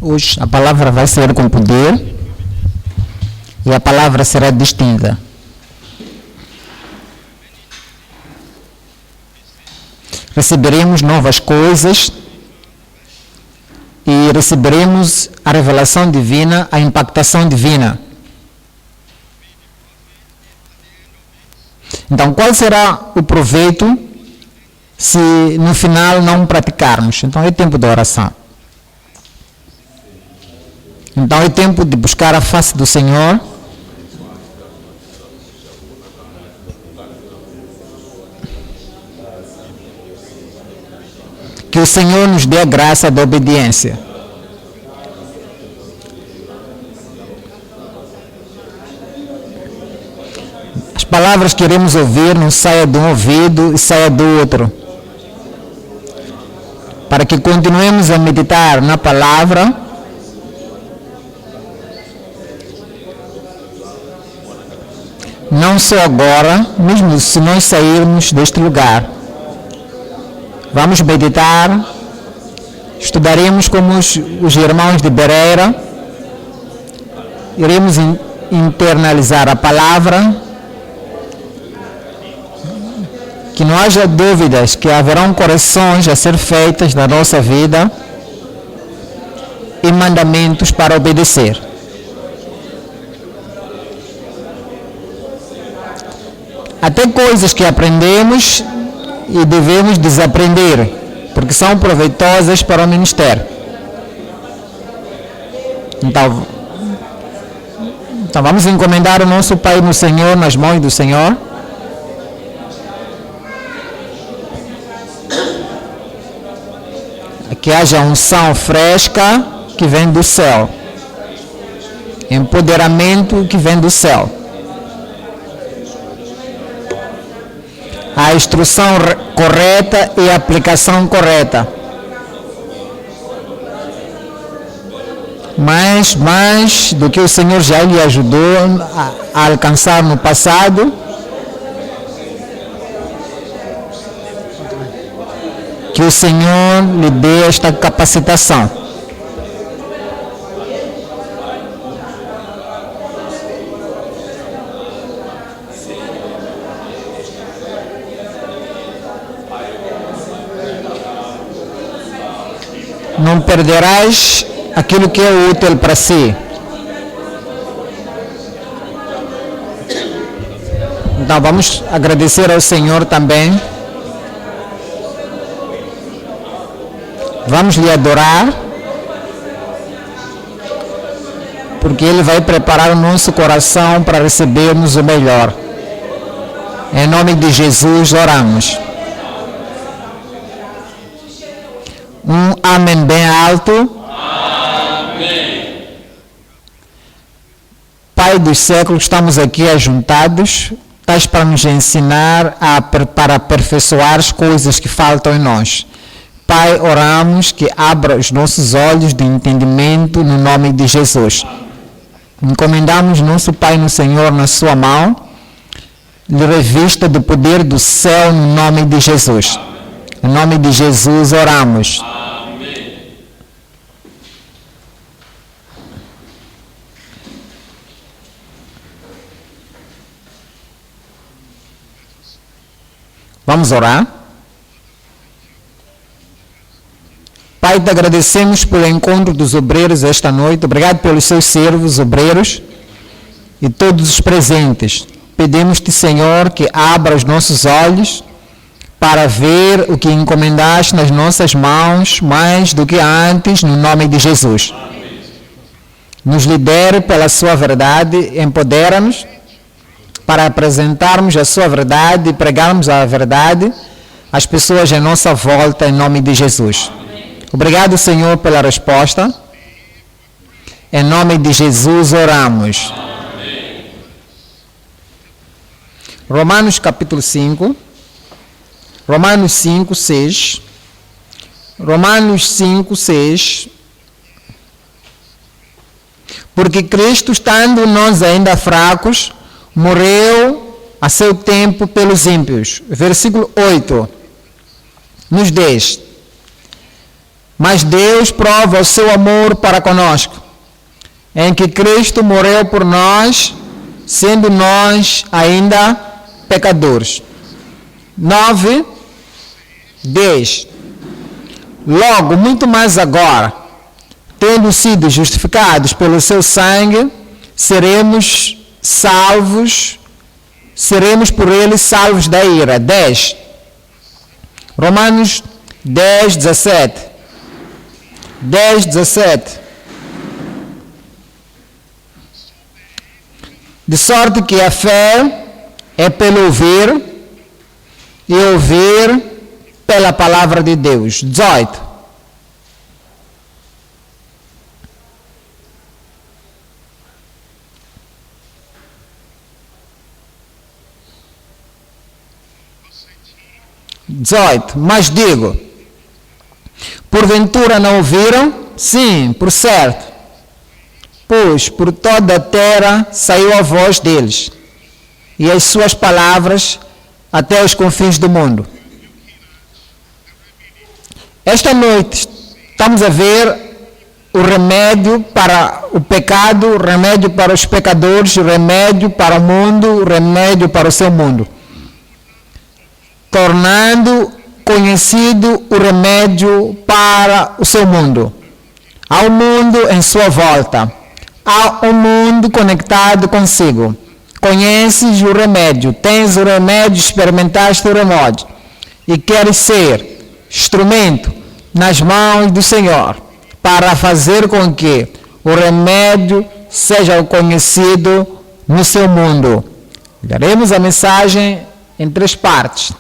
Hoje a palavra vai ser com poder e a palavra será distinta. Receberemos novas coisas e receberemos a revelação divina, a impactação divina. Então, qual será o proveito se no final não praticarmos? Então, é tempo de oração. Então, é tempo de buscar a face do Senhor. Que o Senhor nos dê a graça da obediência. As palavras que iremos ouvir não saia de um ouvido e saia do outro. Para que continuemos a meditar na palavra, não só agora, mesmo se nós sairmos deste lugar. Vamos meditar, estudaremos como os irmãos de Bereira, iremos internalizar a palavra, que não haja dúvidas, que haverão correções a ser feitas na nossa vida e mandamentos para obedecer. Até coisas que aprendemos e devemos desaprender, porque são proveitosas para o ministério. Então vamos encomendar o nosso Pai no Senhor, nas mãos do Senhor. Que haja unção fresca que vem do céu. Empoderamento que vem do céu. A instrução correta e a aplicação correta. Mas mais do que o Senhor já lhe ajudou a alcançar no passado, que o Senhor lhe dê esta capacitação. Não perderás aquilo que é útil para si. Então vamos agradecer ao Senhor também. Vamos lhe adorar, porque Ele vai preparar o nosso coração para recebermos o melhor. Em nome de Jesus oramos. Um amém bem alto. Amém. Pai dos séculos, estamos aqui ajuntados. Estás para nos ensinar para aperfeiçoar as coisas que faltam em nós. Pai, oramos que abra os nossos olhos de entendimento no nome de Jesus. Encomendamos nosso Pai no Senhor na sua mão, lhe revista do poder do céu no nome de Jesus. Em nome de Jesus oramos. Amém. Vamos orar. Pai, te agradecemos pelo encontro dos obreiros esta noite. Obrigado pelos seus servos, obreiros e todos os presentes. Pedimos-te, Senhor, que abra os nossos olhos para ver o que encomendaste nas nossas mãos, mais do que antes, no nome de Jesus. Amém. Nos lidere pela sua verdade, empodera-nos para apresentarmos a sua verdade e pregarmos a verdade às pessoas em nossa volta, em nome de Jesus. Obrigado, Senhor, pela resposta. Em nome de Jesus oramos. Amém. Romanos capítulo 5. Romanos 5, 6. Romanos 5, 6. Porque Cristo, estando nós ainda fracos, morreu a seu tempo pelos ímpios. Versículo 8. Nos diz: Mas Deus prova o seu amor para conosco, em que Cristo morreu por nós, sendo nós ainda pecadores. 9, 10. Logo, muito mais agora, tendo sido justificados pelo seu sangue, seremos por ele salvos da ira. 10. Romanos 10, 17. 10, 17. De sorte que a fé é pelo ouvir, e ouvir pela palavra de Deus. 18. Mas digo, porventura não ouviram? Sim, por certo. Pois por toda a terra saiu a voz deles, e as suas palavras até os confins do mundo. Esta noite estamos a ver o remédio para o pecado, o remédio para os pecadores, o remédio para o mundo, o remédio para o seu mundo. Tornando conhecido o remédio para o seu mundo. Há um mundo em sua volta. Há um mundo conectado consigo. Conheces o remédio, tens o remédio, experimentaste o remédio. E queres ser instrumento nas mãos do Senhor para fazer com que o remédio seja conhecido no seu mundo. Daremos a mensagem em 3 partes.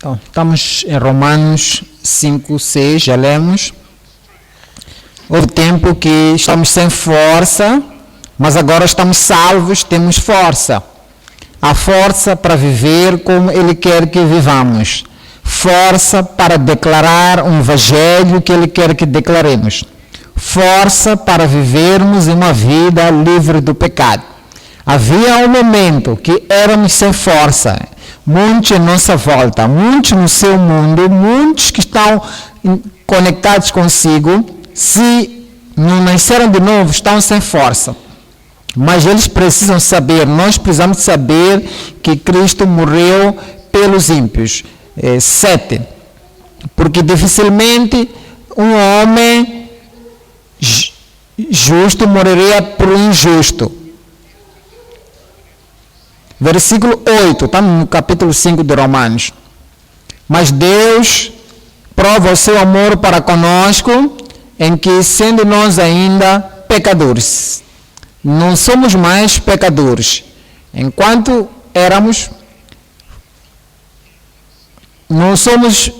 Então, estamos em Romanos 5, 6, já lemos. Houve tempo que estamos sem força, mas agora estamos salvos, temos força. A força para viver como Ele quer que vivamos. Força para declarar um evangelho que Ele quer que declaremos. Força para vivermos uma vida livre do pecado. Havia um momento que éramos sem força. Muitos em nossa volta, muitos no seu mundo, muitos que estão conectados consigo, se não nasceram de novo, estão sem força. Mas eles precisam saber, nós precisamos saber que Cristo morreu pelos ímpios. 7. Porque dificilmente um homem justo morreria por um injusto. Versículo 8, estamos no capítulo 5 de Romanos. Mas Deus prova o seu amor para conosco em que, sendo nós ainda pecadores, não somos mais pecadores, enquanto éramos, não somos.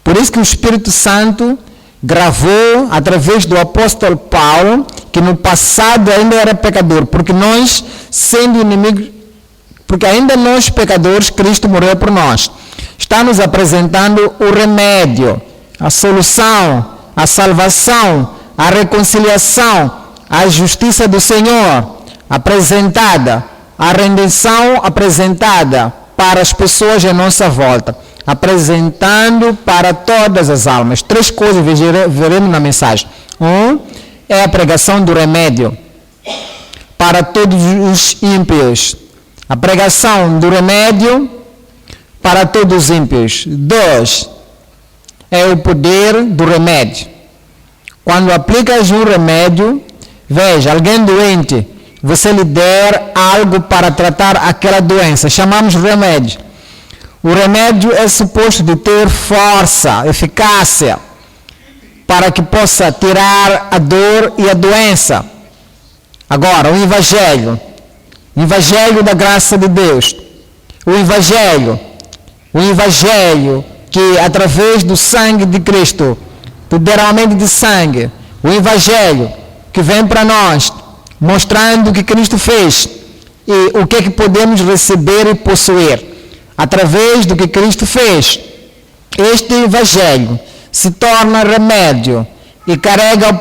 Por isso que o Espírito Santo gravou através do apóstolo Paulo que no passado ainda era pecador, porque nós, sendo inimigos, porque ainda nós pecadores, Cristo morreu por nós. Está nos apresentando o remédio, a solução, a salvação, a reconciliação, a justiça do Senhor apresentada, a redenção apresentada para as pessoas à nossa volta, apresentando para todas as almas. 3 coisas veremos na mensagem. 1 é a pregação do remédio para todos os ímpios. A pregação do remédio para todos os ímpios. 2 é o poder do remédio. Quando aplicas um remédio, veja, alguém doente, você lhe der algo para tratar aquela doença, chamamos de remédio. O remédio é suposto de ter força, eficácia, para que possa tirar a dor e a doença. Agora, o Evangelho da graça de Deus, o Evangelho que através do sangue de Cristo, do derramamento de sangue, o Evangelho que vem para nós, mostrando o que Cristo fez e o que podemos receber e possuir. Através do que Cristo fez, este Evangelho se torna remédio e carrega o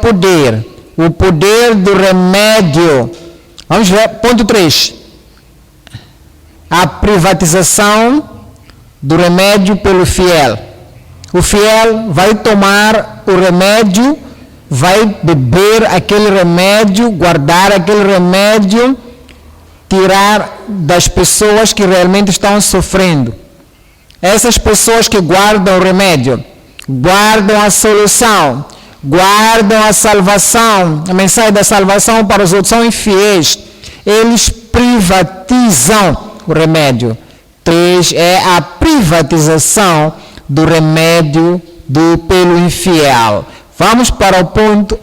poder do remédio. Vamos ver, ponto 3. A privatização do remédio pelo fiel. O fiel vai tomar o remédio, vai beber aquele remédio, guardar aquele remédio, tirar das pessoas que realmente estão sofrendo. Essas pessoas que guardam o remédio, guardam a solução, guardam a salvação, a mensagem da salvação para os outros, são infiéis. Eles privatizam o remédio. 3 é a privatização do remédio pelo infiel. Vamos para o ponto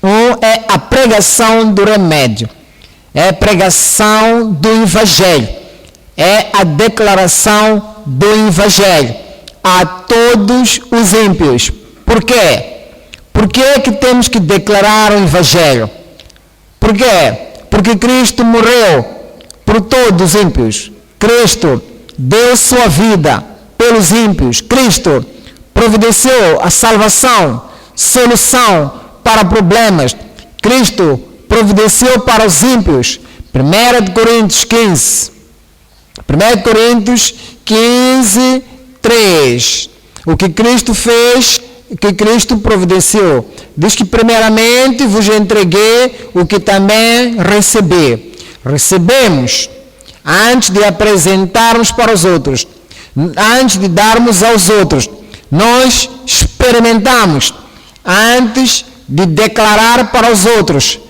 1. 1 é a pregação do remédio. É a pregação do Evangelho. É a declaração do Evangelho a todos os ímpios. Por quê? Por que é que temos que declarar o Evangelho? Por quê? Porque Cristo morreu por todos os ímpios. Cristo deu sua vida pelos ímpios. Cristo providenciou a salvação, solução para problemas. Cristo providenciou para os ímpios. 1 Coríntios 15. 1 Coríntios 15, 3. O que Cristo fez, o que Cristo providenciou. Diz que primeiramente vos entreguei o que também recebi. Recebemos antes de apresentarmos para os outros, antes de darmos aos outros. Nós experimentamos antes de declarar para os outros.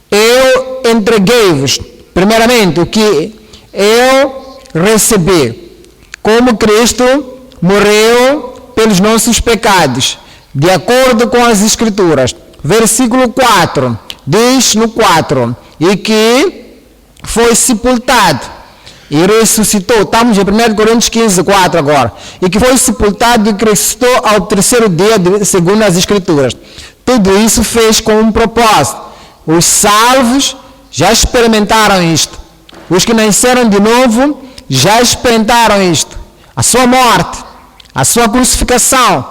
Eu entreguei-vos, primeiramente, o que eu recebi. Como Cristo morreu pelos nossos pecados, de acordo com as Escrituras. Versículo 4, diz no 4, e que foi sepultado e ressuscitou. Estamos em 1 Coríntios 15, 4 agora. E que foi sepultado e ressuscitou ao 3º dia, segundo as Escrituras. Tudo isso fez com um propósito. Os salvos já experimentaram isto. Os que nasceram de novo já experimentaram isto. A sua morte, a sua crucificação,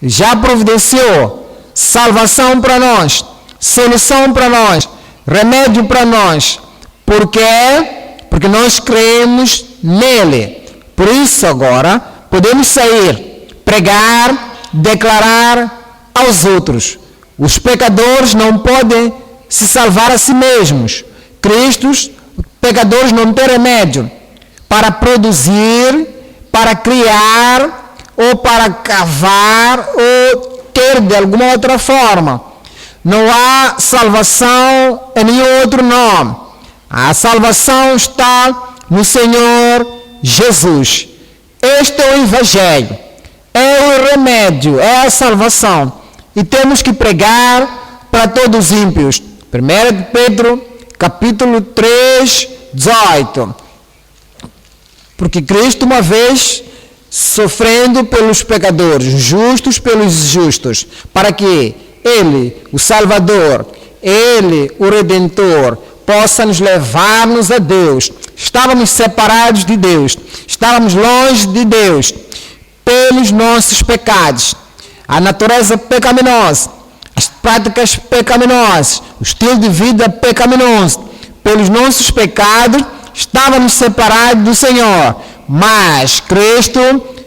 já providenciou salvação para nós, solução para nós, remédio para nós. Por quê? Porque nós cremos nele. Por isso agora podemos sair, pregar, declarar aos outros. Os pecadores não podem se salvar a si mesmos. Pecadores não têm remédio para produzir, para criar, ou para cavar, ou ter de alguma outra forma. Não há salvação em nenhum outro nome. A salvação está no Senhor Jesus. Este é o Evangelho. é o remédio, é a salvação. E temos que pregar para todos os ímpios. 1 Pedro, capítulo 3, 18. Porque Cristo, uma vez, sofrendo pelos pecadores, justos pelos justos, para que Ele, o Salvador, Ele, o Redentor, possa nos levar-nos a Deus. Estávamos separados de Deus, estávamos longe de Deus, pelos nossos pecados, a natureza pecaminosa, as práticas pecaminosas, o estilo de vida pecaminoso, pelos nossos pecados, estávamos separados do Senhor, mas Cristo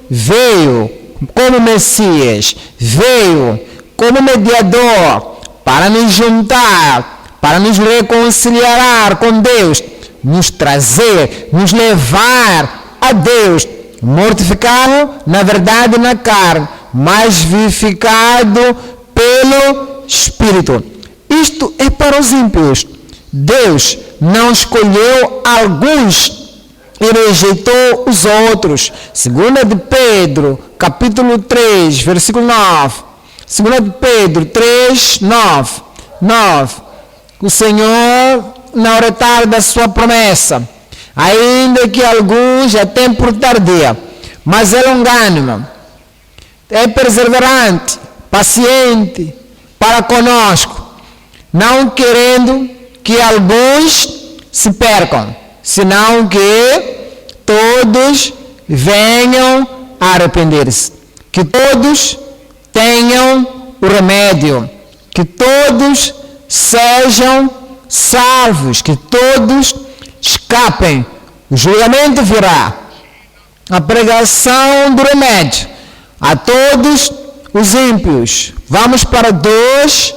veio como Messias, veio como mediador para nos juntar, para nos reconciliar com Deus, nos trazer, nos levar a Deus, mortificado na verdade na carne, mas vivificado pelo Espírito. Isto é para os ímpios. Deus não escolheu alguns e rejeitou os outros. 2 de Pedro, capítulo 3, versículo 9. 2 de Pedro 3, 9. O Senhor não retarda da sua promessa, ainda que alguns já tenham por tardia, mas é longânimo, é perseverante, paciente para conosco, não querendo que alguns se percam, senão que todos venham a arrepender-se, que todos tenham o remédio, que todos sejam salvos, que todos escapem. O julgamento virá, a pregação do remédio a todos os ímpios. Vamos para 2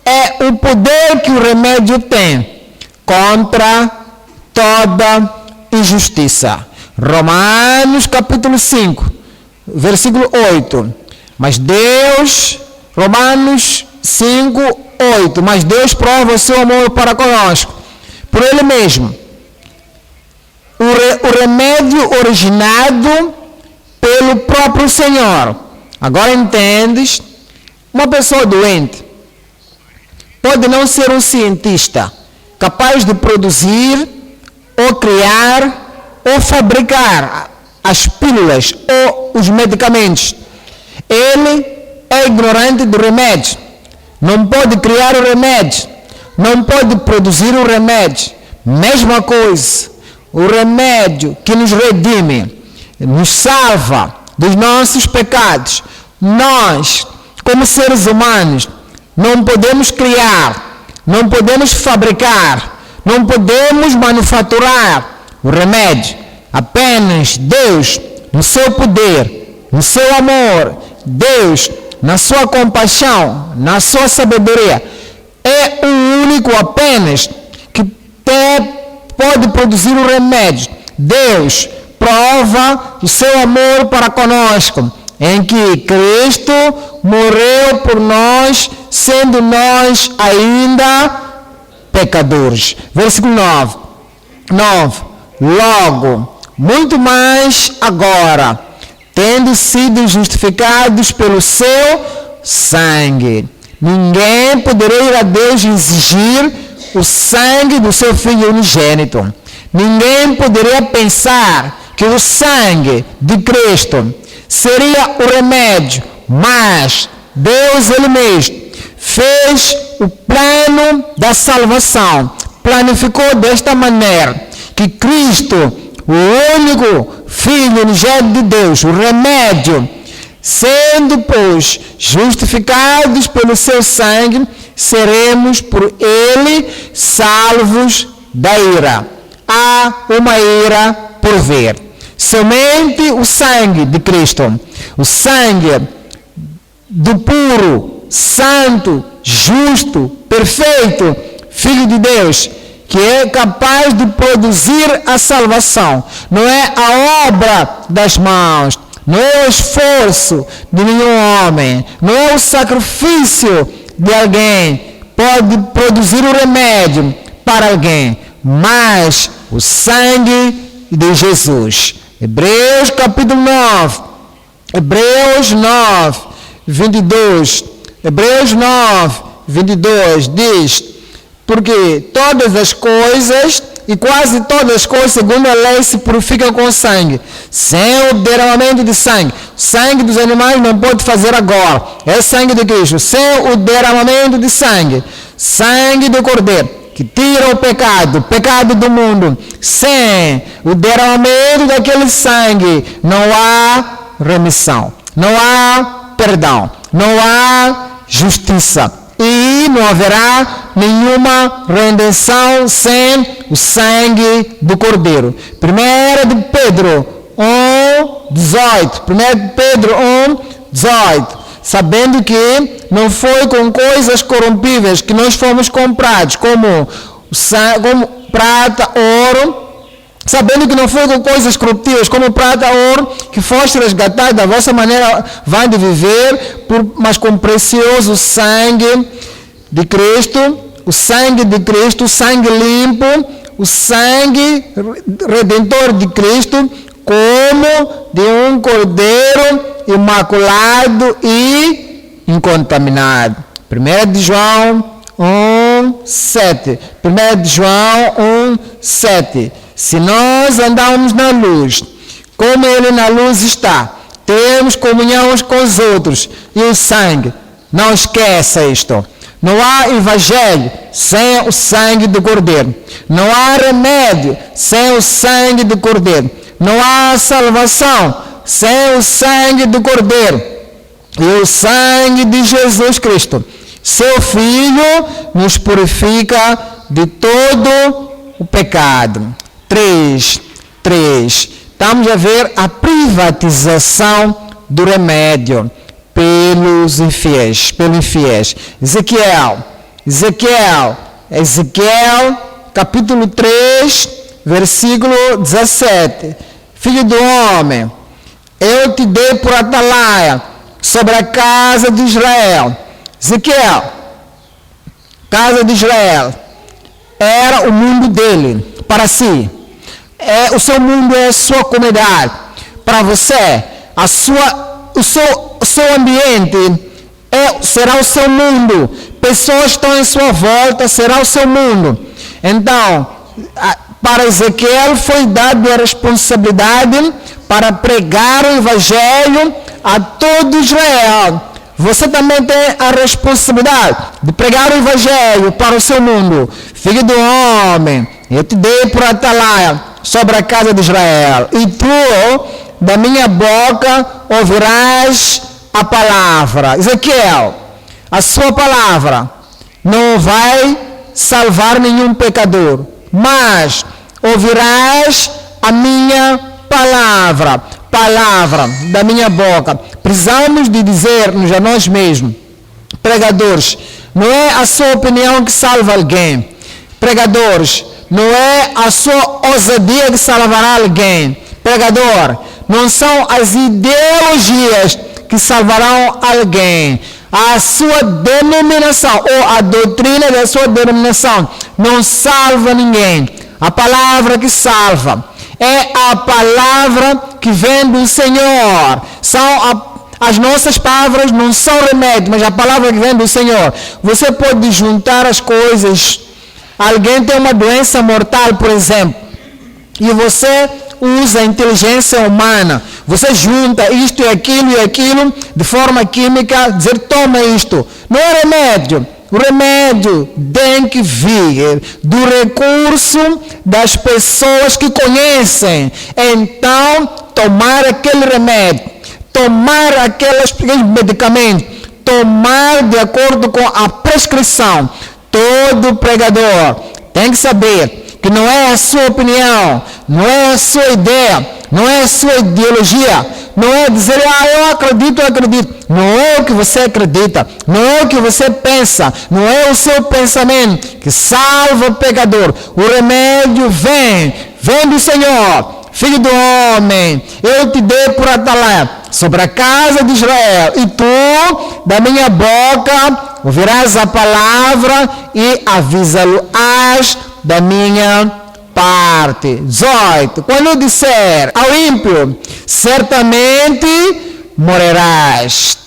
é o poder que o remédio tem contra toda injustiça. Romanos capítulo 5, versículo 8. Mas Deus, Romanos 5, 8. Mas Deus prova o seu amor para conosco, por Ele mesmo. O remédio originado pelo próprio Senhor. Agora entendes? Uma pessoa doente pode não ser um cientista capaz de produzir ou criar ou fabricar as pílulas ou os medicamentos. Ele é ignorante do remédio, não pode criar o remédio, não pode produzir o remédio. Mesma coisa, o remédio que nos redime, nos salva dos nossos pecados. Nós, como seres humanos, não podemos criar, não podemos fabricar, não podemos manufaturar o remédio. Apenas Deus, no seu poder, no seu amor, Deus, na sua compaixão, na sua sabedoria, é o único apenas que pode produzir o remédio. Deus prova o seu amor para conosco, em que Cristo morreu por nós, sendo nós ainda pecadores. Versículo 9. Logo, muito mais agora, tendo sido justificados pelo seu sangue. Ninguém poderia ir a Deus exigir o sangue do seu Filho unigênito. Ninguém poderia pensar que o sangue de Cristo seria o remédio, mas Deus Ele mesmo fez o plano da salvação, planificou desta maneira, que Cristo, o único Filho unigênito de Deus, o remédio, sendo, pois, justificados pelo seu sangue, seremos por Ele salvos da ira. Há uma ira por vir. Somente o sangue de Cristo, o sangue do puro, santo, justo, perfeito Filho de Deus, que é capaz de produzir a salvação. Não é a obra das mãos, não é o esforço de nenhum homem, não é o sacrifício de alguém, pode produzir o remédio para alguém, mas o sangue de Jesus. Hebreus capítulo 9, Hebreus 9, 22. Hebreus 9, 22 diz: porque todas as coisas, e quase todas as coisas, segundo a lei, se purificam com sangue. Sem o derramamento de sangue. Sangue dos animais não pode fazer agora. É sangue de Cristo. Sem o derramamento de sangue. Sangue do Cordeiro, que tira o pecado do mundo. Sem o derramamento daquele sangue, não há remissão. Não há perdão. Não há justiça. E não haverá nenhuma redenção sem o sangue do Cordeiro. 1 de Pedro 1, 18. 1 de Pedro 1, 18. Sabendo que não foi com coisas corrompíveis que nós fomos comprados, como prata, ouro. Sabendo que não foi com coisas corruptíveis, como prata, ouro, que foste resgatado da vossa maneira vã de viver, mas com precioso sangue de Cristo, o sangue de Cristo, o sangue limpo, o sangue redentor de Cristo, como de um cordeiro imaculado e incontaminado. 1 de João 1, 7. 1 de João 1, 7. Se nós andamos na luz, como Ele na luz está, temos comunhão uns com os outros, e o sangue, não esqueça isto, não há evangelho sem o sangue do Cordeiro, não há remédio sem o sangue do Cordeiro, não há salvação sem o sangue do Cordeiro, e o sangue de Jesus Cristo, seu Filho, nos purifica de todo o pecado. 3. Estamos a ver a privatização do remédio pelos infiéis. Ezequiel, capítulo 3, versículo 17. Filho do homem, eu te dei por atalaia sobre a casa de Israel. Ezequiel, casa de Israel, era o mundo dele, para si. O seu mundo é a sua comunidade. Para você, o seu ambiente será o seu mundo. Pessoas que estão em sua volta, será o seu mundo. Então, para Ezequiel foi dada a responsabilidade para pregar o evangelho a todo Israel. Você também tem a responsabilidade de pregar o evangelho para o seu mundo. Filho do homem, eu te dei por atalaia sobre a casa de Israel, e tu, da minha boca, ouvirás a palavra. Ezequiel, a sua palavra não vai salvar nenhum pecador, mas ouvirás a minha palavra da minha boca. Precisamos de dizer-nos a nós mesmos, pregadores, não é a sua opinião que salva alguém. Pregadores, não é a sua ousadia que salvará alguém. Pregador, não são as ideologias que salvarão alguém. A sua denominação ou a doutrina da sua denominação não salva ninguém. A palavra que salva é a palavra que vem do Senhor. As nossas palavras não são remédio, mas a palavra que vem do Senhor. Você pode juntar as coisas. Alguém tem uma doença mortal, por exemplo, e você usa a inteligência humana. Você junta isto e aquilo de forma química, dizer toma isto. Não é remédio. O remédio tem que vir do recurso das pessoas que conhecem. Então, tomar aquele remédio, tomar aqueles medicamentos, tomar de acordo com a prescrição. Todo pregador tem que saber que não é a sua opinião, não é a sua ideia, não é a sua ideologia, não é dizer, eu acredito. Não é o que você acredita, não é o que você pensa, não é o seu pensamento que salva o pecador. O remédio vem do Senhor. Filho do homem, eu te dei por atalaia sobre a casa de Israel, e tu, da minha boca, ouvirás a palavra e avisá-lo-ás da minha parte. 18. Quando eu disser ao ímpio, certamente morrerás.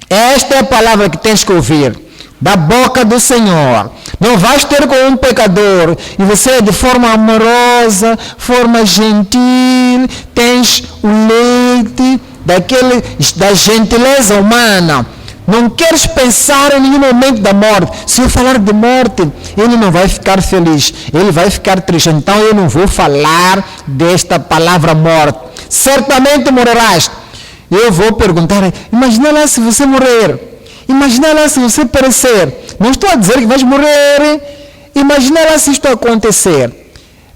Esta é a palavra que tens que ouvir da boca do Senhor. Não vais ter com um pecador e você, de forma amorosa, forma gentil, tens o leite da gentileza humana. Não queres pensar em nenhum momento da morte. Se eu falar de morte, ele não vai ficar feliz, ele vai ficar triste. Então eu não vou falar desta palavra morte. Certamente morrerás. Eu vou perguntar, imagina lá se você morrer. Imagina lá se você perecer. Não estou a dizer que vais morrer. Imagina lá se isto acontecer.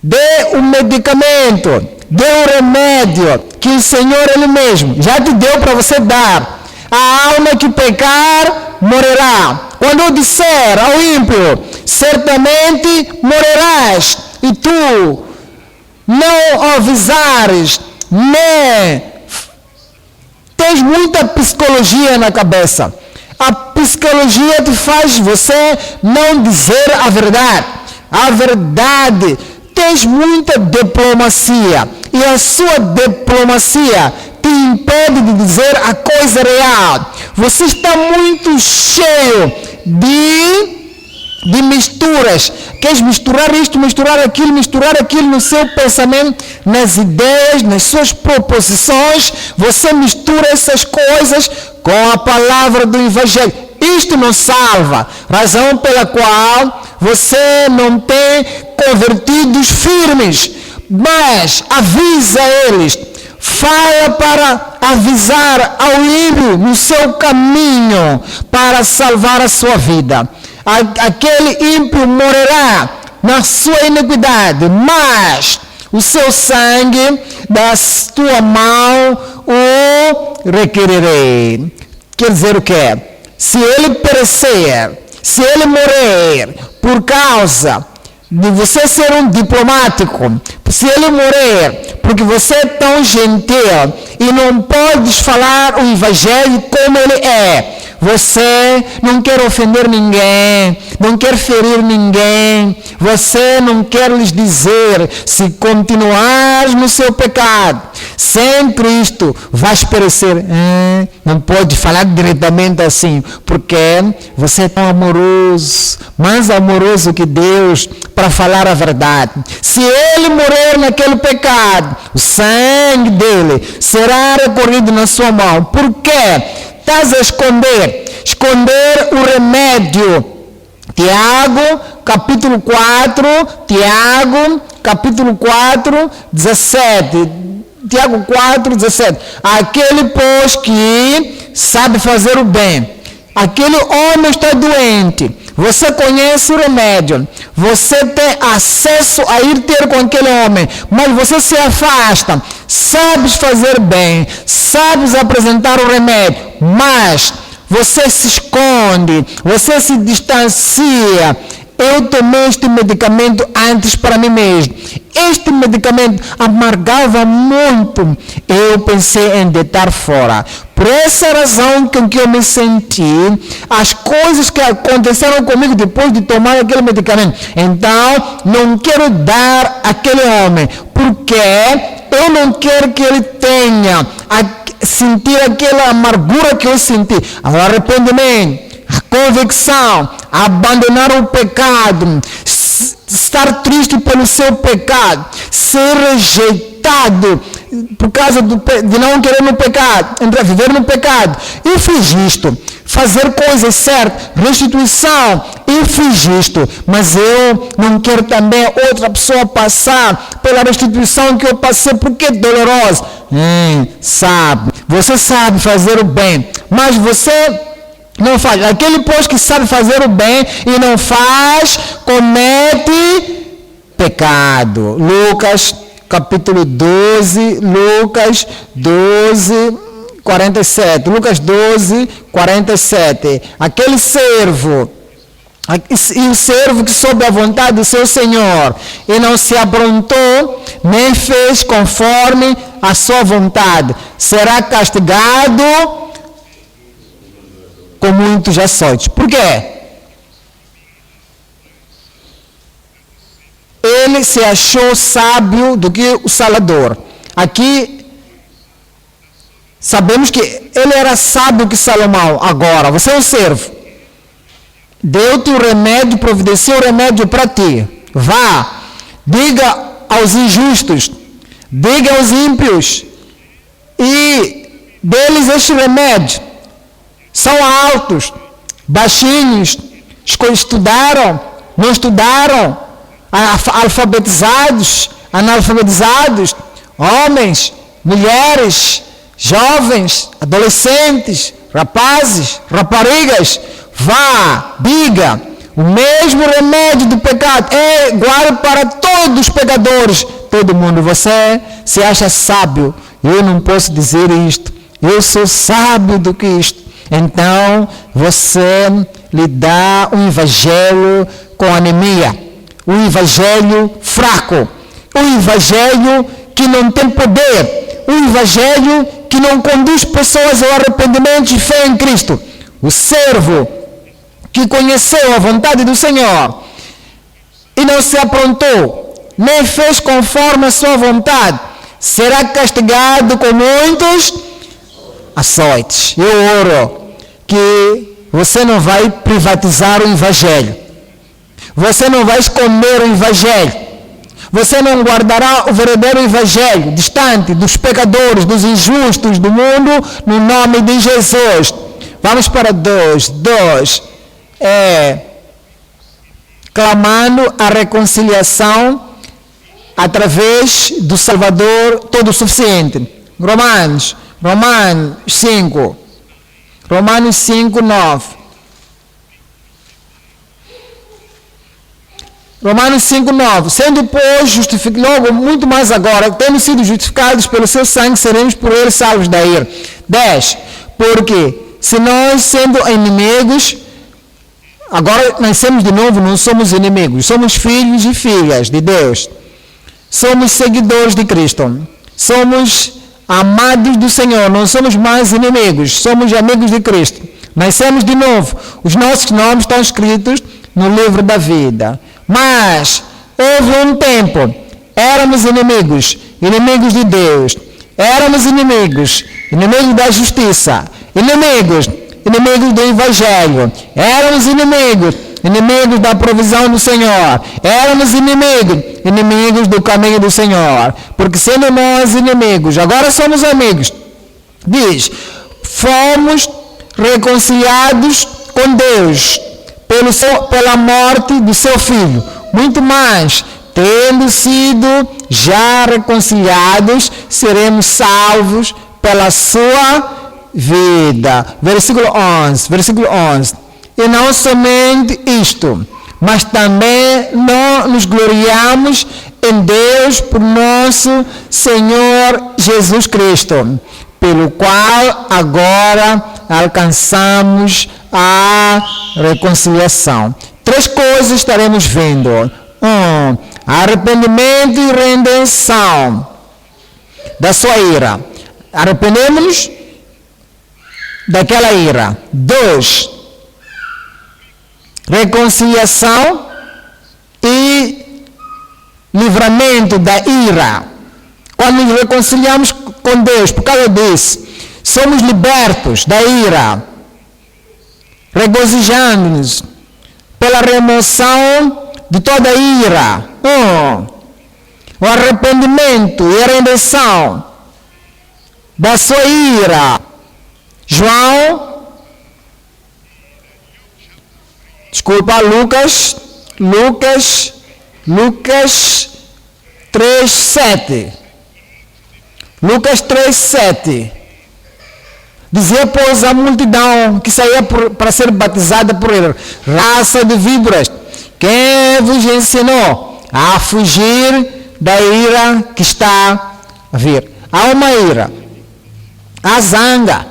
Dê um medicamento, dê um remédio que o Senhor Ele mesmo já te deu para você dar. A alma que pecar, morrerá. Quando eu disser ao ímpio, certamente morrerás, e tu não avisares, nem tens muita psicologia na cabeça. A psicologia te faz você não dizer a verdade. A verdade. Tens muita diplomacia. E a sua diplomacia te impede de dizer a coisa real. Você está muito cheio de misturas. Queres misturar isto, misturar aquilo no seu pensamento, nas ideias, nas suas proposições. Você mistura essas coisas com a palavra do Evangelho. Isto não salva. Razão pela qual você não tem convertidos firmes. Mas avisa eles. Fala para avisar ao ímpio no seu caminho para salvar a sua vida. Aquele ímpio morrerá na sua iniquidade, mas o seu sangue da tua mão o requererei. Quer dizer o quê? Se ele perecer, se ele morrer por causa de você ser um diplomático, se ele morrer porque você é tão gentil e não podes falar o Evangelho como ele é, você não quer ofender ninguém, não quer ferir ninguém, você não quer lhes dizer, se continuares no seu pecado, sem Cristo vais perecer. Não pode falar diretamente assim, porque você é tão amoroso, mais amoroso que Deus, para falar a verdade. Se ele morrer naquele pecado, o sangue dele será recorrido na sua mão. Por quê? Estás a esconder o remédio. Tiago, capítulo 4, 17. Tiago 4, 17. Aquele, pois, que sabe fazer o bem. Aquele homem está doente. Você conhece o remédio. Você tem acesso a ir ter com aquele homem. Mas você se afasta. Sabes fazer bem. Sabes apresentar o remédio. Mas você se esconde. Você se distancia. Eu tomei este medicamento antes para mim mesmo. Este medicamento amargava muito. Eu pensei em deitar fora. Por essa razão que eu me senti, as coisas que aconteceram comigo depois de tomar aquele medicamento. Então, não quero dar àquele homem, porque eu não quero que ele tenha sentir aquela amargura que eu senti. O arrependimento, a convicção, abandonar o pecado, estar triste pelo seu pecado, ser rejeitado por causa de não querer no pecado, viver no pecado. Eu fiz isto, fazer coisas certas, restituição, eu fiz isto, mas eu não quero também outra pessoa passar pela restituição que eu passei, porque é dolorosa. Você sabe fazer o bem, mas você não faz. Aquele, pois, que sabe fazer o bem e não faz, comete pecado. Lucas capítulo 12, Lucas 12, 47. Lucas 12, 47. Aquele servo, e o servo que soube a vontade do seu senhor e não se aprontou, nem fez conforme a sua vontade, será castigado com muitos açoites. Por quê? Ele se achou sábio do que o Salvador. Aqui sabemos que ele era sábio que Salomão. Agora, você é um servo. Deu-te o remédio, providenciou o remédio para ti. Vá, diga aos injustos, diga aos ímpios, e deles este remédio. São altos, baixinhos, estudaram, não estudaram, alfabetizados, analfabetizados, homens, mulheres, jovens, adolescentes, rapazes, raparigas. Vá, diga, o mesmo remédio do pecado é igual para todos os pecadores. Todo mundo, você se acha sábio. Eu não posso dizer isto. Eu sou sábio do que isto. Então, você lhe dá um evangelho com anemia. Um evangelho fraco. Um evangelho que não tem poder. Um evangelho que não conduz pessoas ao arrependimento e fé em Cristo. O servo que conheceu a vontade do Senhor e não se aprontou, nem fez conforme a sua vontade, será castigado com muitos açoites. Eu oro que você não vai privatizar o evangelho, você não vai esconder o evangelho, você não guardará o verdadeiro evangelho distante dos pecadores, dos injustos do mundo, no nome de Jesus. Vamos para 2. Clamando a reconciliação através do Salvador todo suficiente. Romanos 5, 9. Romanos 5, 9. Sendo, pois, justificados, logo, muito mais agora, tendo sido justificados pelo seu sangue, seremos por ele salvos da ira. 10. Porque, se nós, sendo inimigos, agora nascemos de novo, não somos inimigos, somos filhos e filhas de Deus. Somos seguidores de Cristo. Somos amados do Senhor, não somos mais inimigos, somos amigos de Cristo. Nascemos de novo. Os nossos nomes estão escritos no livro da vida. Mas houve um tempo, éramos inimigos, inimigos de Deus. Éramos inimigos da justiça, inimigos do Evangelho. Éramos inimigos da provisão do Senhor. Éramos inimigos do caminho do Senhor. Porque sendo nós inimigos, agora somos amigos. Diz, fomos reconciliados com Deus pela morte do seu Filho. Muito mais, tendo sido já reconciliados, seremos salvos pela sua vida. Versículo 11. E não somente isto, mas também não nos gloriamos em Deus por nosso Senhor Jesus Cristo, pelo qual agora alcançamos a reconciliação. 3 coisas estaremos vendo. 1. Arrependimento e redenção da sua ira. Arrependemos-nos daquela ira. 2. Reconciliação e livramento da ira. Quando nos reconciliamos com Deus, por causa disso, somos libertos da ira, regozijando-nos pela remoção de toda ira. O arrependimento e a redenção da sua ira. Lucas 3:7. Lucas 3:7. Dizia, pois, a multidão que saía para ser batizada por ele: raça de víboras, quem vos ensinou a fugir da ira que está a vir? Há uma ira, há zanga,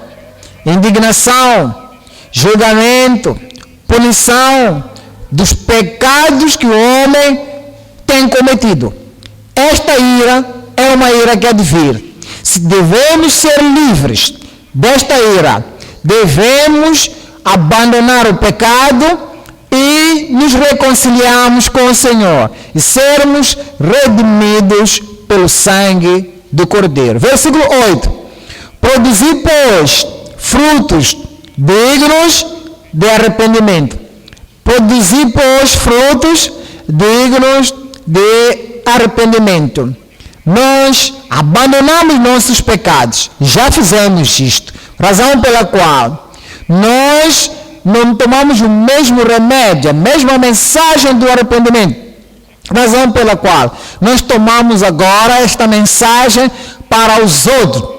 indignação, julgamento, punição dos pecados que o homem tem cometido. Esta ira é uma ira que há de vir. Se devemos ser livres desta ira, devemos abandonar o pecado e nos reconciliarmos com o Senhor e sermos redimidos pelo sangue do Cordeiro. Versículo 8. Produzir, pois, frutos dignos de arrependimento. Produzir, pois, frutos dignos de arrependimento. Nós abandonamos nossos pecados. Já fizemos isto. Razão pela qual nós não tomamos o mesmo remédio, a mesma mensagem do arrependimento. Razão pela qual nós tomamos agora esta mensagem para os outros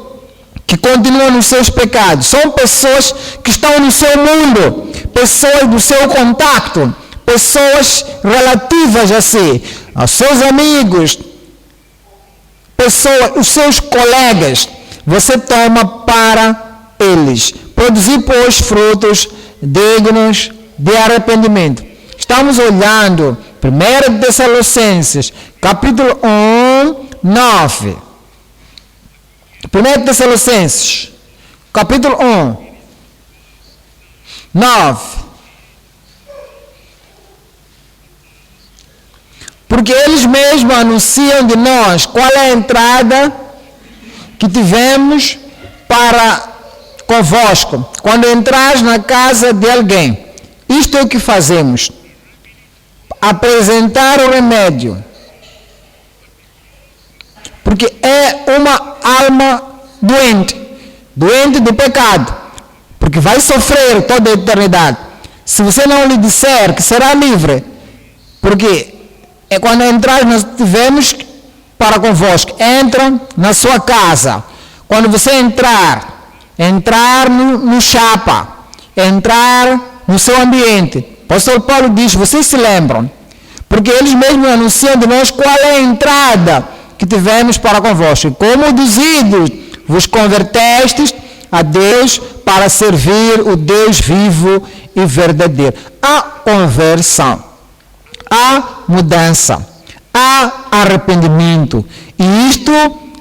que continuam nos seus pecados. São pessoas que estão no seu mundo, pessoas do seu contato, pessoas relativas a si, aos seus amigos, pessoas, os seus colegas. Você toma para eles. Produzir, pois, frutos dignos de arrependimento. Estamos olhando 1 Tessalonicenses, capítulo 1, 9. 1 Tessalonicenses, capítulo 1, 9. Porque eles mesmos anunciam de nós qual é a entrada que tivemos para convosco, quando entrais na casa de alguém. Isto é o que fazemos: apresentar o remédio, porque é uma alma doente do pecado, porque vai sofrer toda a eternidade. Se você não lhe disser que será livre, porque é quando entrar, nós tivemos para convosco, entram na sua casa. Quando você entrar no chapa, entrar no seu ambiente. O apóstolo Paulo diz, vocês se lembram? Porque eles mesmos anunciam de nós qual é a entrada que tivemos para convosco. Como dos ídolos vos convertestes a Deus para servir o Deus vivo e verdadeiro. Há conversão, há mudança, há arrependimento. E isto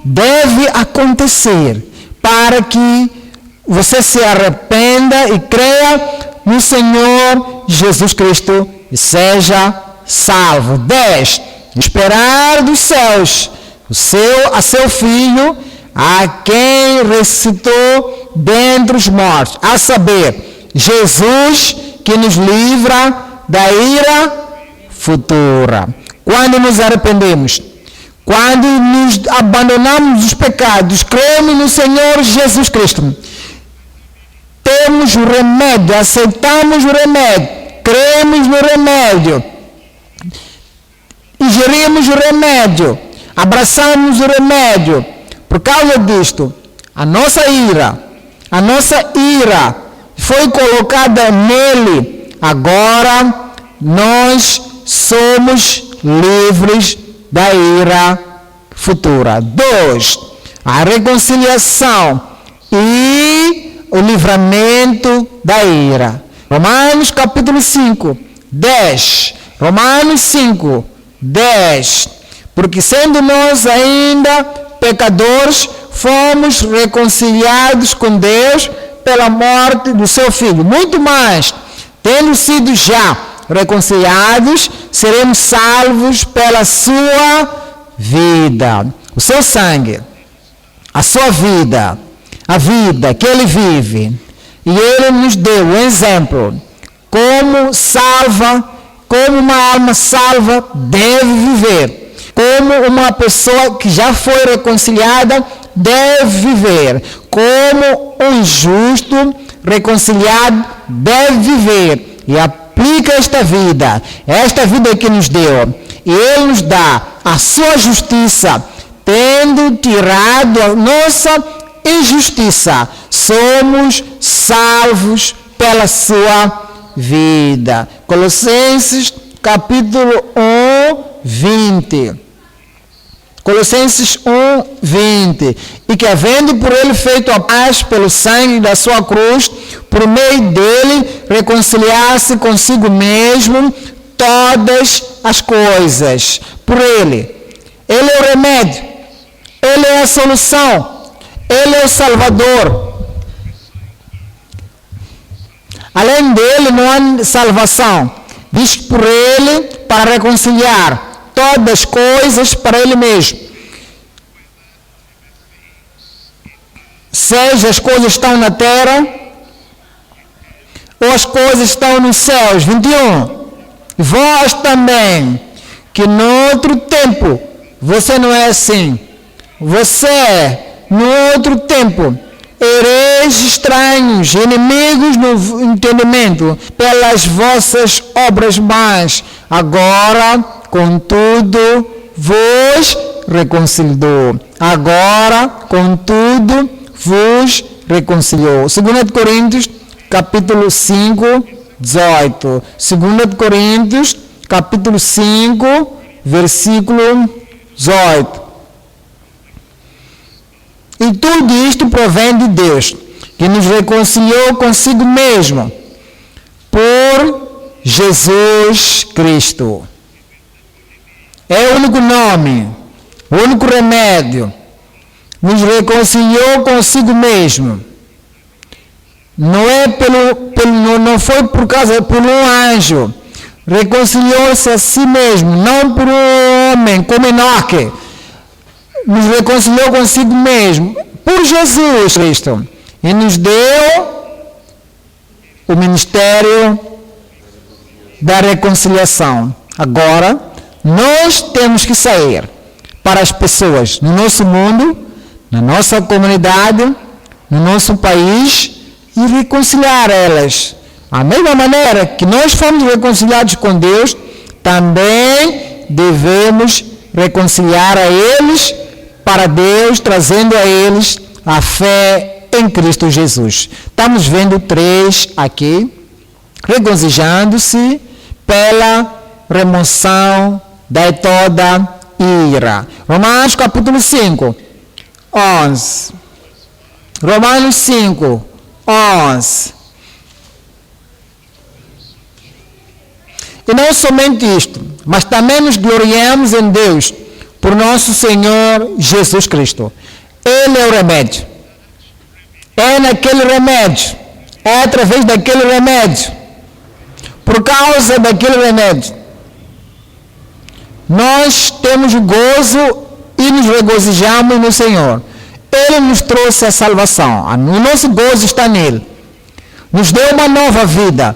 deve acontecer para que você se arrependa e creia no Senhor Jesus Cristo e seja salvo. 10. Esperar dos céus a seu Filho, a quem ressuscitou dentre os mortos, a saber, Jesus, que nos livra da ira futura. Quando nos arrependemos, quando nos abandonamos dos pecados, cremos no Senhor Jesus Cristo, temos o remédio, aceitamos o remédio, cremos no remédio, ingerimos o remédio, abraçamos o remédio. Por causa disto, a nossa ira foi colocada nele. Agora nós somos livres da ira futura. 2. A reconciliação e o livramento da ira. Romanos capítulo 5, 10. Romanos 5, 10. Porque sendo nós ainda pecadores, fomos reconciliados com Deus pela morte do seu Filho. Muito mais, tendo sido já reconciliados, seremos salvos pela sua vida. O seu sangue, a sua vida, a vida que ele vive. E ele nos deu um exemplo. Como uma alma salva deve viver. Como uma pessoa que já foi reconciliada deve viver. Como um justo reconciliado deve viver. E aplica esta vida que nos deu. E ele nos dá a sua justiça, tendo tirado a nossa injustiça. Somos salvos pela sua vida. Colossenses capítulo 1, 20. Colossenses 1, 20. E que havendo por ele feito a paz pelo sangue da sua cruz, por meio dele reconciliasse consigo mesmo todas as coisas. Por ele. Ele é o remédio. Ele é a solução. Ele é o Salvador. Além dele não há salvação. Diz por ele para reconciliar todas as coisas para ele mesmo. seja, as coisas estão na terra ou as coisas estão nos céus. 21. Vós também, que no outro tempo, você não é assim. Você, no outro tempo, ereis estranhos, inimigos no entendimento, pelas vossas obras más. Agora, contudo, vos reconciliou. Agora, contudo, vos reconciliou. 2 Coríntios, capítulo 5, 18. 2 Coríntios, capítulo 5, versículo 18. E tudo isto provém de Deus, que nos reconciliou consigo mesmo, por Jesus Cristo. É o único nome, o único remédio. Nos reconciliou consigo mesmo. Não foi por um anjo. Reconciliou-se a si mesmo, não por um homem como Enoque. Nos reconciliou consigo mesmo, por Jesus Cristo. E nos deu o ministério da reconciliação. Agora, nós temos que sair para as pessoas no nosso mundo, na nossa comunidade, no nosso país e reconciliar elas. A mesma maneira que nós fomos reconciliados com Deus, também devemos reconciliar a eles para Deus, trazendo a eles a fé em Cristo Jesus. Estamos vendo 3 aqui, regozijando-se pela remoção de toda ira. Romanos capítulo 5, 11. Romanos 5, 11. E não somente isto, mas também nos gloriamos em Deus, por nosso Senhor Jesus Cristo. Ele é o remédio. É naquele remédio. É através daquele remédio. Por causa daquele remédio. Nós temos o gozo e nos regozijamos no Senhor. Ele nos trouxe a salvação. O nosso gozo está nele. Nos deu uma nova vida.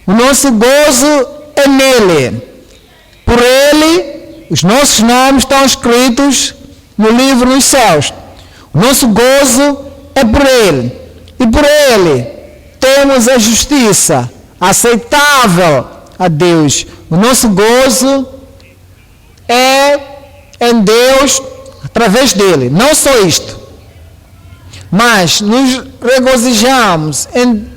O nosso gozo é nele. Por ele, os nossos nomes estão escritos no livro nos céus. O nosso gozo é por ele. E por ele temos a justiça aceitável a Deus. O nosso gozo é em Deus através dele. Não só isto, mas nos regozijamos,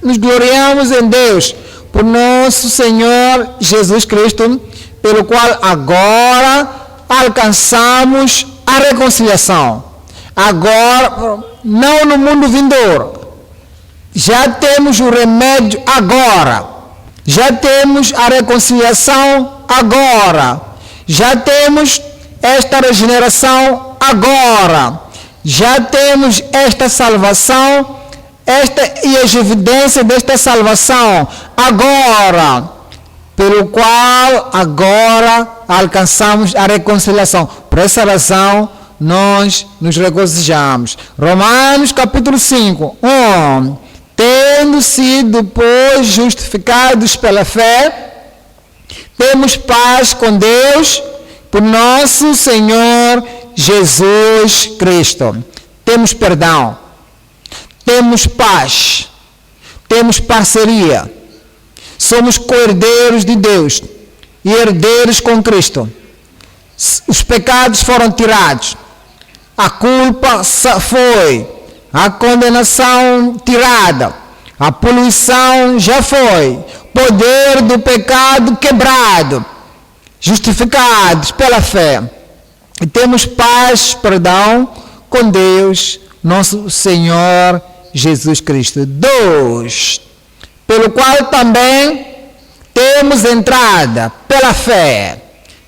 nos gloriamos em Deus por nosso Senhor Jesus Cristo, pelo qual agora alcançamos a reconciliação. Agora, não no mundo vindouro. Já temos o remédio agora. Já temos a reconciliação agora. Já temos esta regeneração agora. Já temos esta salvação, e as evidências desta salvação agora, pelo qual agora alcançamos a reconciliação. Por essa razão, nós nos regozijamos. Romanos capítulo 5, 1. Tendo sido, pois, justificados pela fé, temos paz com Deus por nosso Senhor Jesus Cristo. Temos perdão, temos paz, temos parceria, somos co-herdeiros de Deus e herdeiros com Cristo. Os pecados foram tirados, a culpa foi, a condenação tirada, a poluição já foi, poder do pecado quebrado, justificados pela fé. E temos paz, perdão, com Deus, nosso Senhor Jesus Cristo. 2. Pelo qual também temos entrada pela fé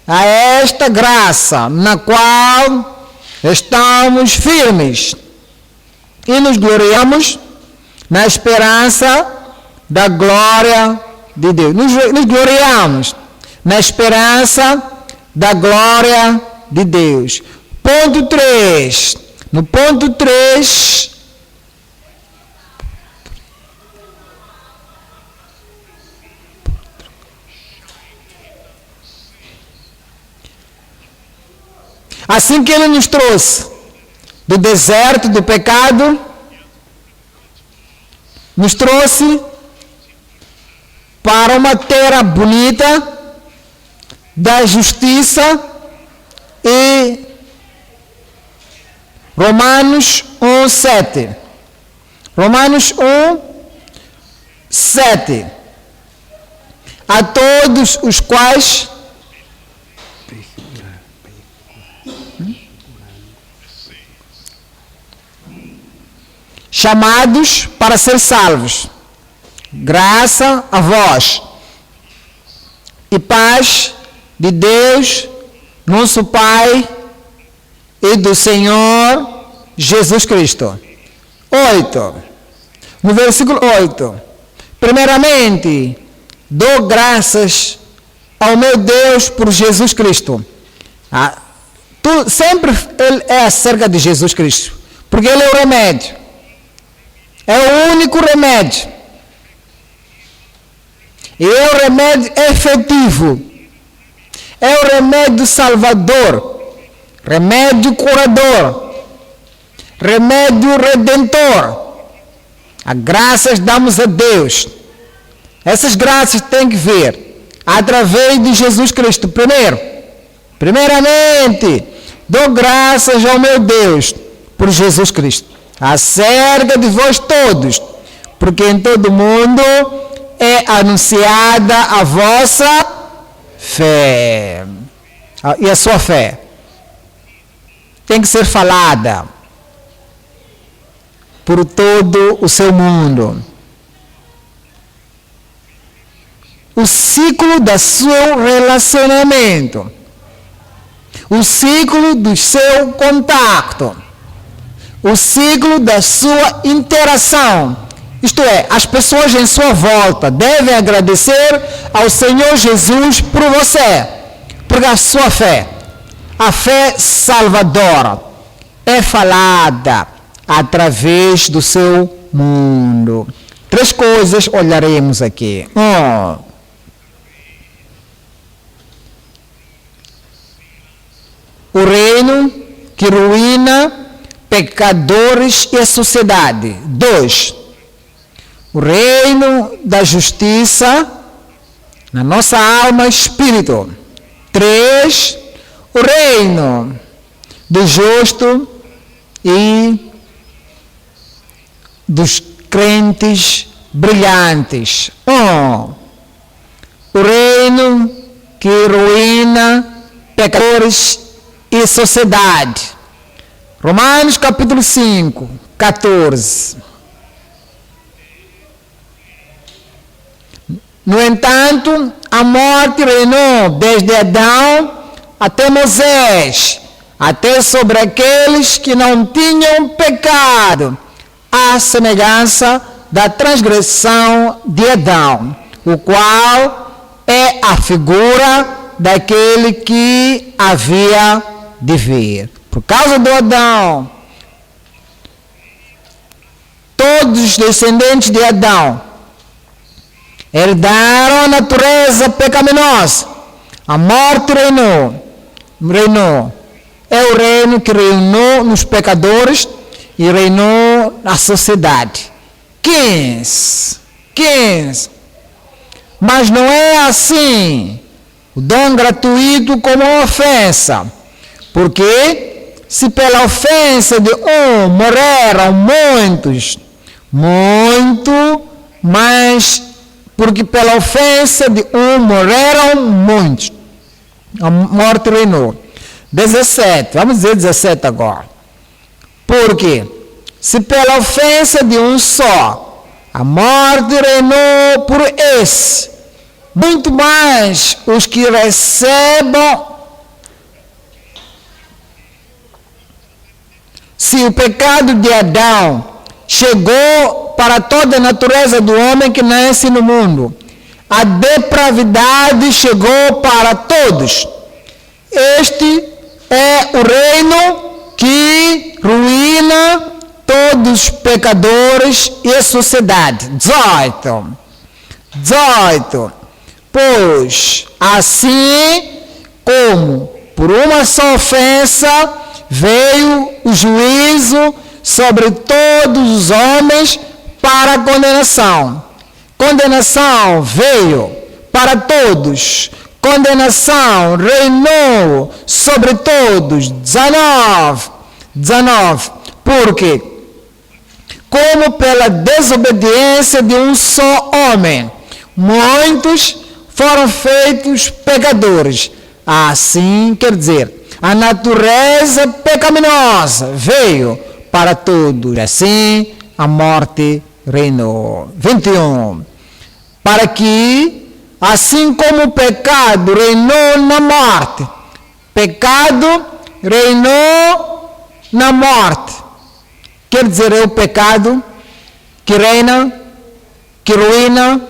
a esta graça, na qual estamos firmes e nos gloriamos na esperança da glória de Deus. Nos gloriamos na esperança da glória de Deus. Ponto 3. No ponto 3, Assim que Ele nos trouxe do deserto do pecado, nos trouxe para uma terra bonita da justiça e Romanos 1:7. Romanos 1:7. A todos os quais chamados para ser salvos, graça a vós e paz de Deus, nosso Pai, e do Senhor Jesus Cristo. 8. No versículo 8. Primeiramente, dou graças ao meu Deus por Jesus Cristo. Sempre é acerca de Jesus Cristo, porque Ele é o remédio. É o único remédio. E é o remédio efetivo. É o remédio salvador. Remédio curador. Remédio redentor. As graças damos a Deus. Essas graças têm que vir através de Jesus Cristo. Primeiramente, dou graças ao meu Deus por Jesus Cristo, acerca de vós todos, porque em todo o mundo é anunciada a vossa fé. E a sua fé tem que ser falada por todo o seu mundo. O ciclo do seu relacionamento, o ciclo do seu contato, o ciclo da sua interação. Isto é, as pessoas em sua volta devem agradecer ao Senhor Jesus por você, porque a sua fé, a fé salvadora, é falada através do seu mundo. 3 coisas olharemos aqui. O reino que ruína pecadores e a sociedade. 2. O reino da justiça na nossa alma e espírito. 3. O reino do justo e dos crentes brilhantes. O reino que ruína pecadores e sociedade. Romanos capítulo 5, 14. No entanto, a morte reinou desde Adão até Moisés, até sobre aqueles que não tinham pecado, à semelhança da transgressão de Adão, o qual é a figura daquele que havia de vir. Por causa do Adão, todos os descendentes de Adão herdaram a natureza pecaminosa. A morte reinou. É o reino que reinou nos pecadores e reinou na sociedade. 15. Mas não é assim o dom gratuito como uma ofensa. Porque se pela ofensa de um morreram muitos, muito mais, porque pela ofensa de um morreram muitos. A morte reinou. 17, vamos dizer 17 agora. Porque se pela ofensa de um só, a morte reinou por esse, muito mais os que recebam. Se o pecado de Adão chegou para toda a natureza do homem que nasce no mundo, a depravidade chegou para todos. Este é o reino que ruína todos os pecadores e a sociedade. 18. Pois assim como por uma só ofensa veio o juízo sobre todos os homens para a condenação. Condenação veio para todos. Condenação reinou sobre todos. 19. Porque, como pela desobediência de um só homem, muitos foram feitos pecadores. Assim, quer dizer, a natureza pecaminosa veio para todos. Assim, a morte reinou. 21. Para que, assim como o pecado reinou na morte, pecado reinou na morte. Quer dizer, é o pecado que reina, que ruína,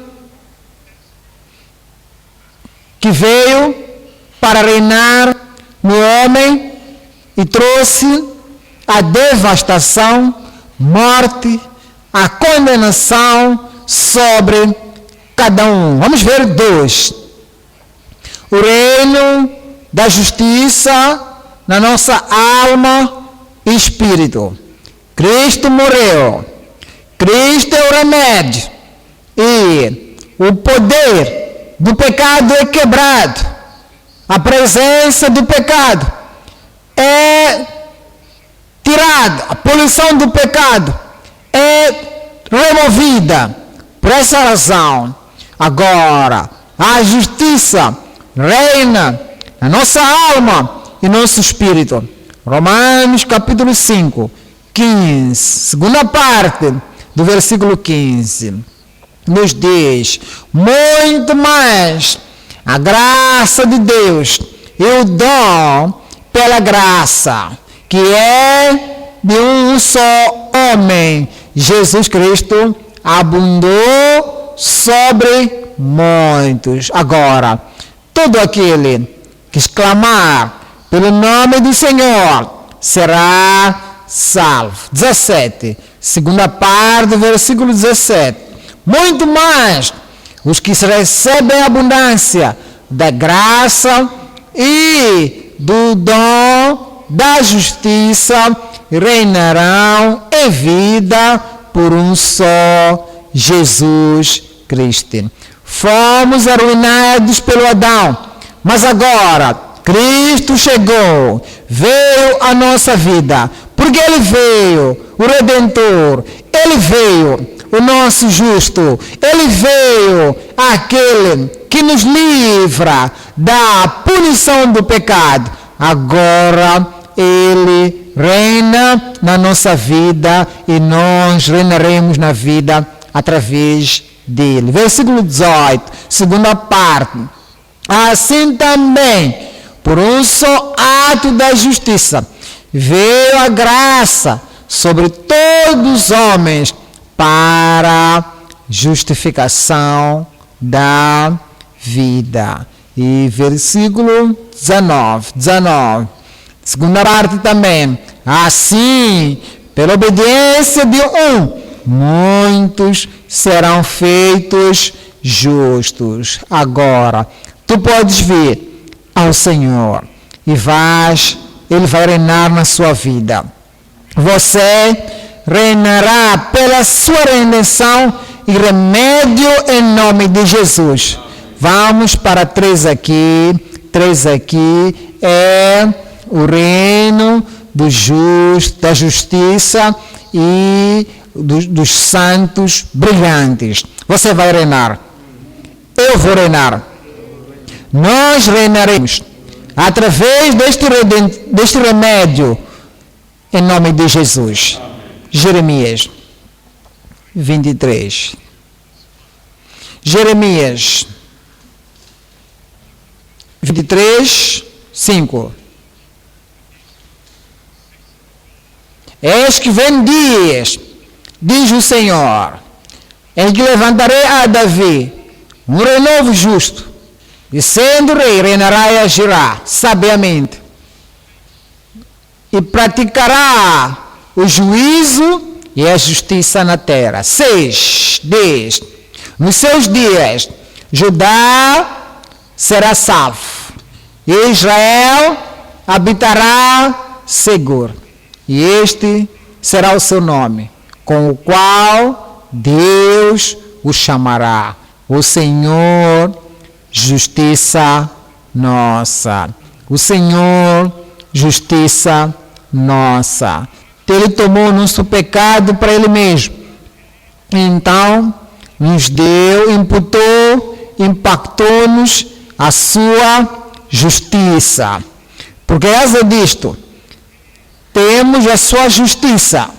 que veio para reinar no homem e trouxe a devastação, morte, a condenação sobre cada um. Vamos ver 2. O reino da justiça na nossa alma e espírito. Cristo morreu. Cristo é o remédio. E o poder do pecado é quebrado. A presença do pecado é tirada. A poluição do pecado é removida. Por essa razão, agora, a justiça reina na nossa alma e nosso espírito. Romanos capítulo 5, 15, segunda parte do versículo 15, nos diz: muito mais a graça de Deus e o dom pela graça, que é de um só homem, Jesus Cristo, abundou sobre muitos. Agora, todo aquele que exclamar pelo nome do Senhor será salvo. 17, segunda parte do versículo 17. Muito mais os que recebem a abundância da graça e do dom da justiça reinarão em vida por um só Jesus Cristo. Fomos arruinados pelo Adão, mas agora Cristo chegou, veio à nossa vida, porque Ele veio, o Redentor, Ele veio, o nosso justo, Ele veio, aquele que nos livra da punição do pecado. Agora Ele reina na nossa vida e nós reinaremos na vida através dele. Versículo 18, segunda parte. Assim também, por um só ato da justiça, veio a graça sobre todos os homens para justificação da vida. E versículo 19, segunda parte também. Assim, pela obediência de um, muitos serão feitos justos. Agora, tu podes vir ao Senhor e Ele vai reinar na sua vida. Você reinará pela sua redenção e remédio em nome de Jesus. Vamos para 3 aqui. 3 aqui é o reino da justiça e dos santos brilhantes. Você vai reinar. Eu vou reinar. Nós reinaremos através deste remédio em nome de Jesus. Jeremias 23. Jeremias 23, 5. Eis que vem dias, diz o Senhor, em que levantarei a Davi um renovo justo, e sendo rei, reinará e agirá sabiamente, e praticará o juízo e a justiça na terra. 6 diz: nos seus dias, Judá será salvo, e Israel habitará seguro. E este será o seu nome, com o qual Deus o chamará. O Senhor, justiça nossa. O Senhor, justiça nossa. Ele tomou o nosso pecado para Ele mesmo. Então, nos deu, imputou, impactou-nos a sua justiça. Por causa disto, temos a sua justiça.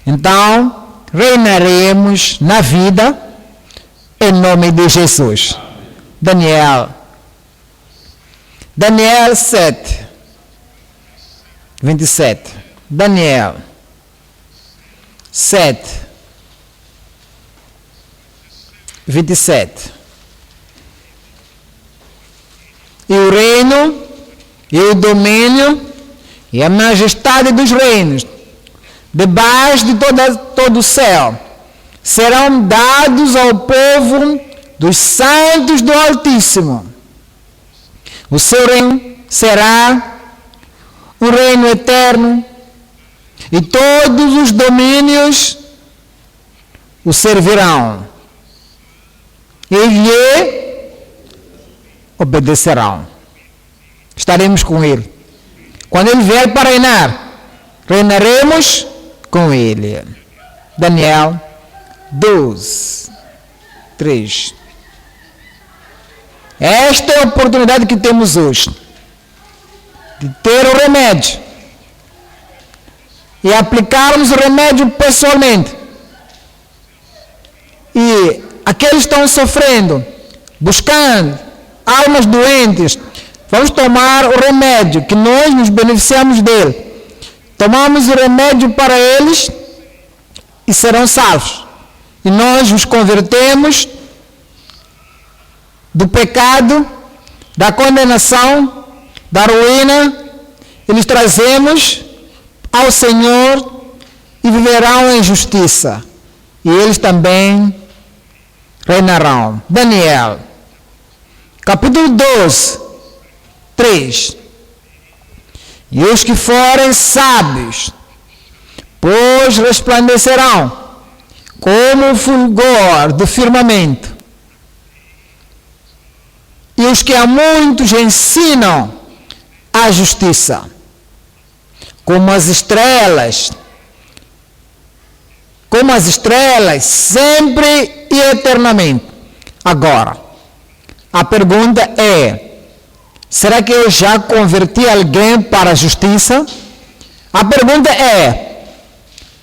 Então, reinaremos na vida em nome de Jesus. Daniel 7, 27. Daniel 7, 27. E o reino, e o domínio, e a majestade dos reinos, debaixo de todo o céu, serão dados ao povo dos santos do Altíssimo. O seu reino será um reino eterno, e todos os domínios o servirão, e lhe obedecerão. Estaremos com ele. Quando ele vier para reinar, reinaremos com ele. Daniel 12, 3. Esta é a oportunidade que temos hoje, de ter o remédio e aplicarmos o remédio pessoalmente. E aqueles que estão sofrendo, buscando, almas doentes, vamos tomar o remédio, que nós nos beneficiamos dele. Tomamos o remédio para eles e serão salvos. E nós os convertemos do pecado, da condenação, da ruína, e nos trazemos ao Senhor e viverão em justiça. E eles também reinarão. Daniel, capítulo 12, 3. E os que forem sábios, pois resplandecerão como o fulgor do firmamento. E os que a muitos ensinam a justiça, como as estrelas, sempre e eternamente. Agora, a pergunta é: será que eu já converti alguém para a justiça? A pergunta é: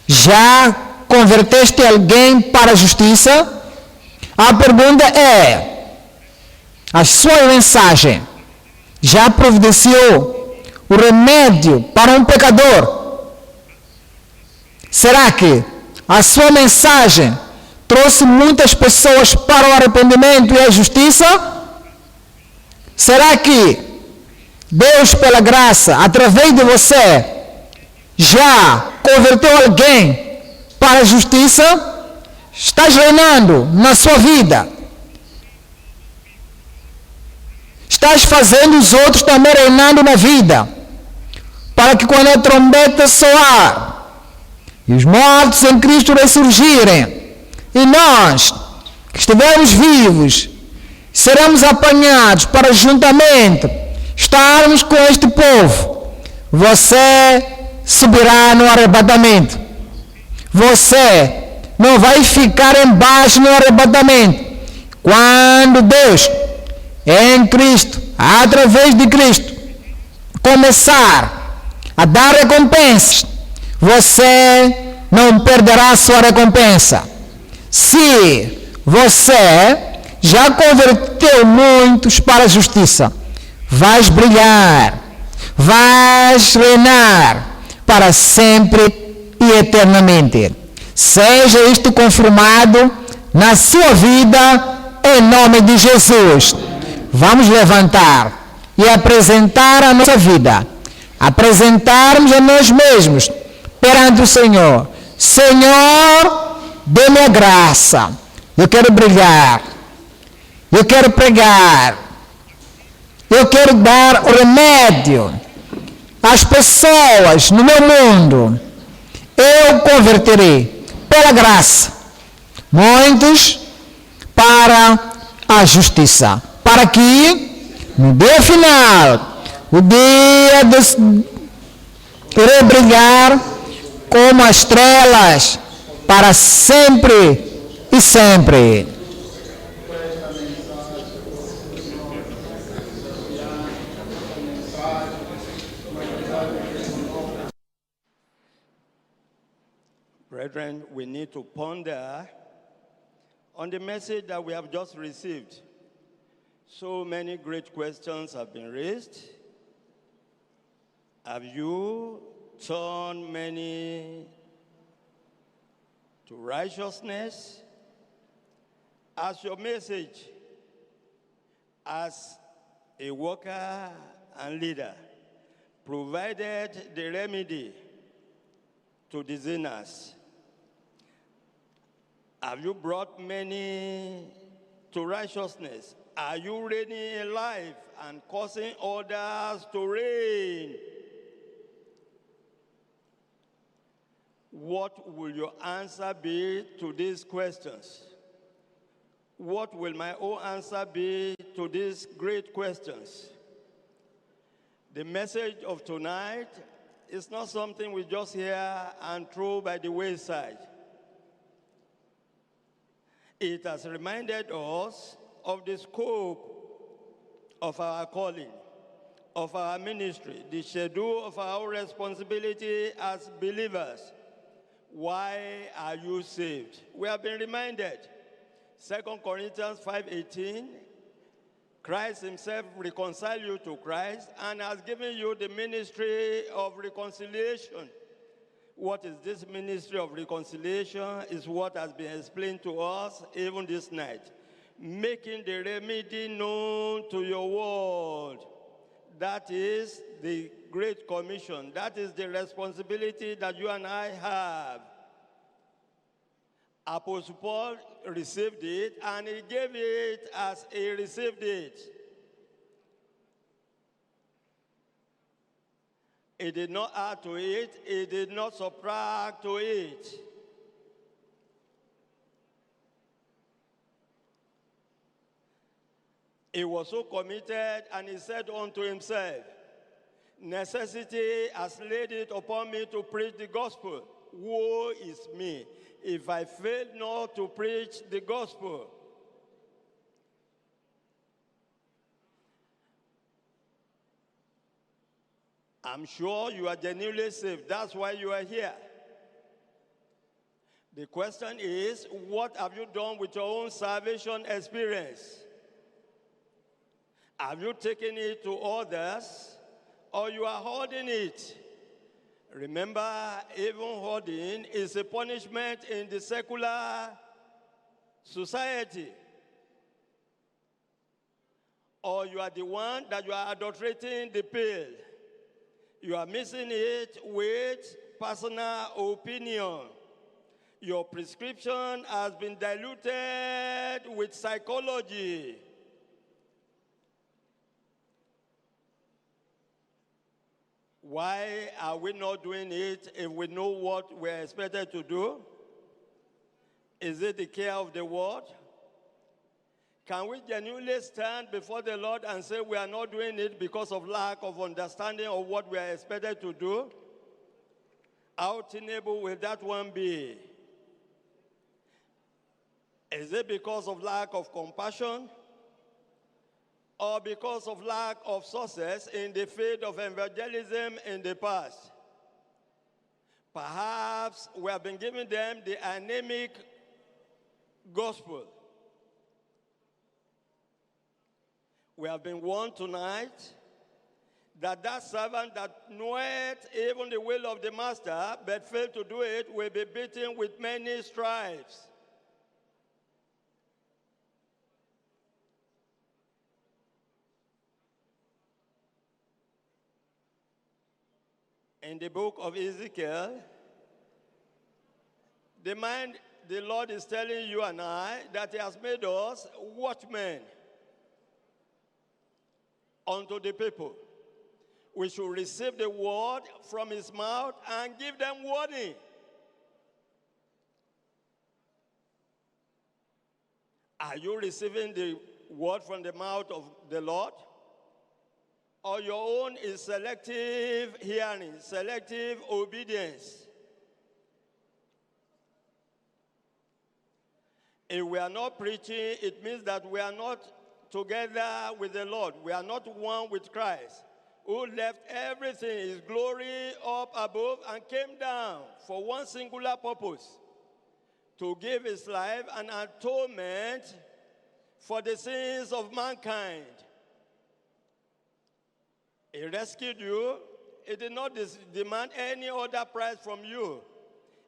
já converteste alguém para a justiça? A pergunta é: a sua mensagem já providenciou o remédio para um pecador? Será que a sua mensagem trouxe muitas pessoas para o arrependimento e a justiça? Será que Deus, pela graça, através de você, já converteu alguém para a justiça? Estás reinando na sua vida. Estás fazendo os outros também reinando na vida, para que quando a trombeta soar e os mortos em Cristo ressurgirem, e nós que estivermos vivos seremos apanhados para juntamente estarmos com este povo, você subirá no arrebatamento. Você não vai ficar embaixo no arrebatamento. Quando Deus, em Cristo, através de Cristo, começar a dar recompensas, você não perderá a sua recompensa. Se você já converteu muitos para a justiça, vais brilhar, vais reinar para sempre e eternamente. Seja isto confirmado na sua vida, em nome de Jesus. Vamos levantar e apresentar a nossa vida, apresentarmos a nós mesmos perante o Senhor. Senhor, dê-me a graça. Eu quero brilhar. Eu quero pregar. Eu quero dar o remédio as pessoas no meu mundo, eu converterei pela graça muitos para a justiça, para que no dia final, o dia irei brilhar como as estrelas para sempre e sempre. Brethren, we need to ponder on the message that we have just received. So many great questions have been raised. Have you turned many to righteousness? As your message, as a worker and leader, provided the remedy to the sinners. Have you brought many to righteousness? Are you reigning in life and causing others to reign? What will your answer be to these questions? What will my own answer be to these great questions? The message of tonight is not something we just hear and throw by the wayside. It has reminded us of the scope of our calling, of our ministry, the schedule of our responsibility as believers. Why are you saved? We have been reminded. 2 Corinthians 5:18, Christ himself reconciled you to Christ and has given you the ministry of reconciliation. What is this ministry of reconciliation is what has been explained to us even this night. Making the remedy known to your world. That is the Great Commission. That is the responsibility that you and I have. Apostle Paul received it, and he gave it as he received it. He did not add to it. He did not subtract to it. He was so committed, and he said unto himself, necessity has laid it upon me to preach the gospel. Woe is me, if I fail not to preach the gospel. I'm sure you are genuinely saved. That's why you are here. The question is, what have you done with your own salvation experience? Have you taken it to others, or you are holding it? Remember, even holding is a punishment in the secular society. Or you are the one that you are adulterating the pill. You are mixing it with personal opinion. Your prescription has been diluted with psychology. Why are we not doing it if we know what we're expected to do? Is it the care of the word? Can we genuinely stand before the Lord and say we are not doing it because of lack of understanding of what we are expected to do? How tenable will that one be? Is it because of lack of compassion? Or because of lack of success in the field of evangelism in the past? Perhaps we have been giving them the anemic gospel. We have been warned tonight that servant that knoweth even the will of the master, but failed to do it, will be beaten with many stripes. In the book of Ezekiel, the Lord is telling you and I that he has made us watchmen unto the people. we should receive the word from his mouth and give them warning. Are you receiving the word from the mouth of the Lord? Or your own is selective hearing, selective obedience? If we are not preaching, it means that we are not together with the Lord. We are not one with Christ, who left everything, his glory up above, and came down for one singular purpose: to give his life an atonement for the sins of mankind. He rescued you. He did not demand any other price from you.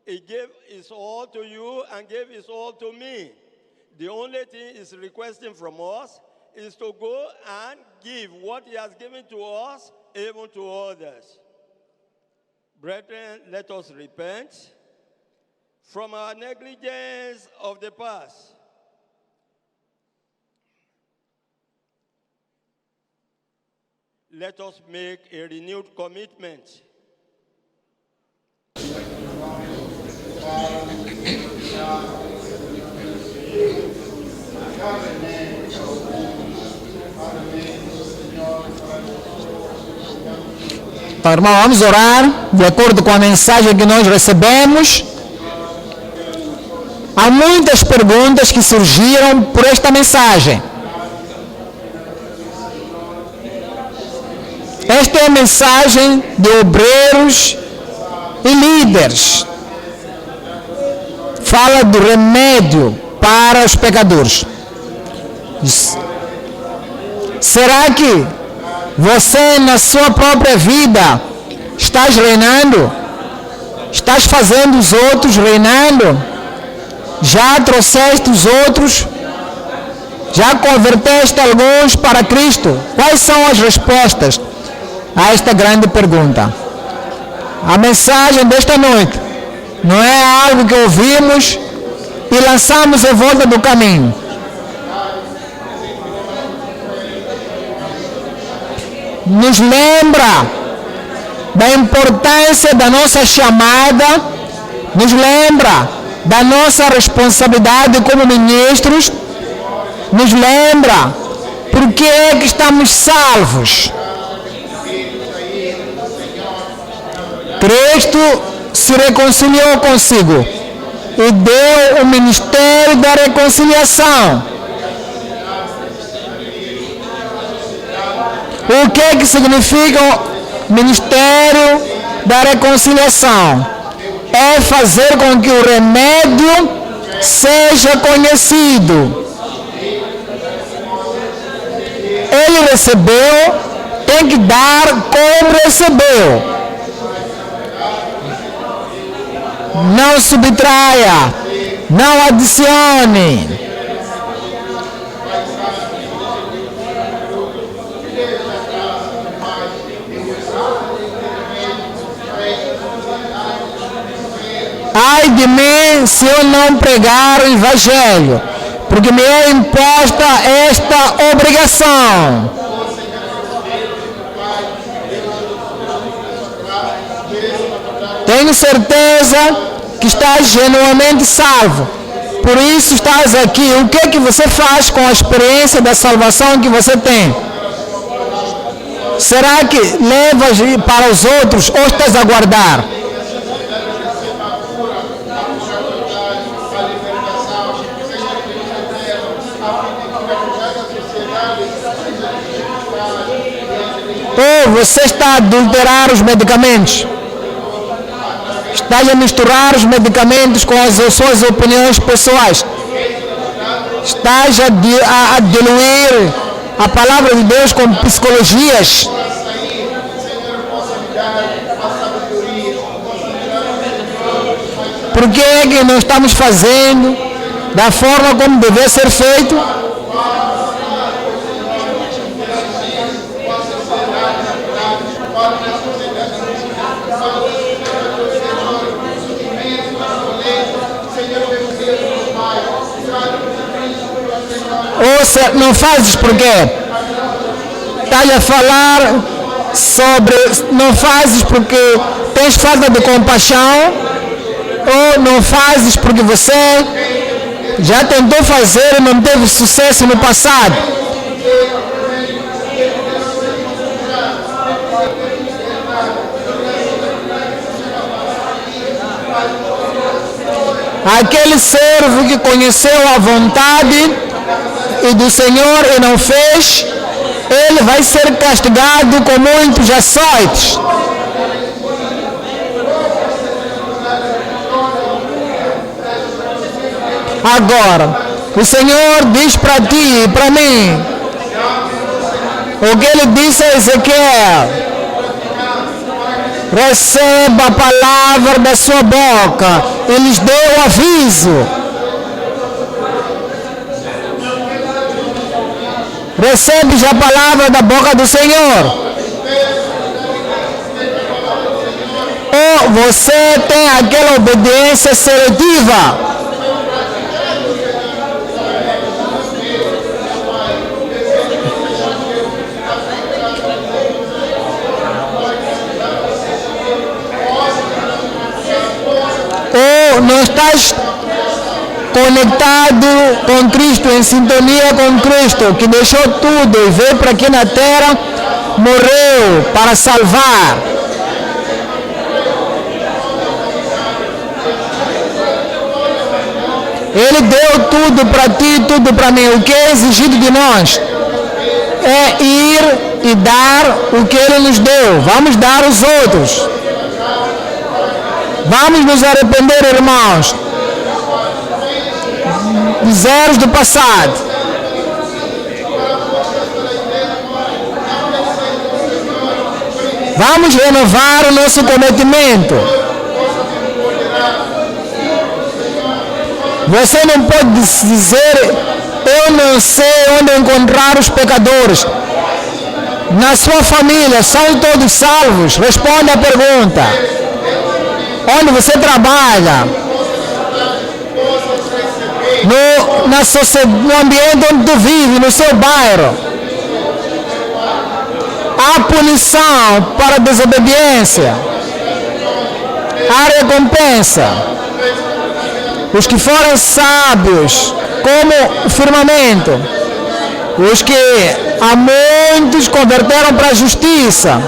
He gave his all to you and gave his all to me. The only thing he's requesting from us is to go and give what he has given to us, even to others. Brethren, let us repent from our negligence of the past. Let us make a renewed commitment. Então, irmão, vamos orar de acordo com a mensagem que nós recebemos. Há muitas perguntas que surgiram por esta mensagem. Esta é a mensagem de obreiros e líderes. Fala do remédio para os pecadores. Será que você, na sua própria vida, estás reinando? Estás fazendo os outros reinando? Já trouxeste os outros? Já converteste alguns para Cristo? Quais são as respostas a esta grande pergunta? A mensagem desta noite não é algo que ouvimos e lançamos em volta do caminho. Nos lembra da importância da nossa chamada, nos lembra da nossa responsabilidade como ministros, nos lembra por que é que estamos salvos. Cristo se reconciliou consigo e deu o ministério da reconciliação. O que é que significa o ministério da reconciliação? É fazer com que o remédio seja conhecido. Ele recebeu, tem que dar como recebeu. Não subtraia, não adicione. Ai de mim se eu não pregar o Evangelho, porque me é imposta esta obrigação. Tenho certeza que estás genuinamente salvo. Por isso estás aqui. O que é que você faz com a experiência da salvação que você tem? Será que levas para os outros ou estás a guardar? Ou você está a adulterar os medicamentos? Estás a misturar os medicamentos com as suas opiniões pessoais? Estás a diluir a palavra de Deus com psicologias? Por que é que não estamos fazendo da forma como deve ser feito? Ou não fazes por quê? Estás a falar não fazes porque tens falta de compaixão, ou não fazes porque você já tentou fazer e não teve sucesso no passado. Aquele servo que conheceu a vontade e do Senhor e não fez, ele vai ser castigado com muitos açoites. Agora, o Senhor diz para ti e para mim o que ele disse a Ezequiel: receba a palavra da sua boca. Ele lhes deu aviso. Recebes a palavra da boca do Senhor. Ou você tem aquela obediência seletiva. Ou não estás conectado com Cristo, em sintonia com Cristo, que deixou tudo e veio para aqui na terra, morreu para salvar. Ele deu tudo para ti, tudo para mim. O que é exigido de nós é ir e dar o que Ele nos deu. Vamos dar aos outros. Vamos nos arrepender, irmãos, dos erros do passado. Vamos renovar o nosso cometimento. Você não pode dizer: eu não sei onde encontrar os pecadores. Na sua família, são todos salvos? Responda a pergunta. Onde você trabalha, no ambiente onde tu vive, no seu bairro, há punição para a desobediência, há recompensa. Os que foram sábios como o firmamento, os que a muitos converteram para a justiça,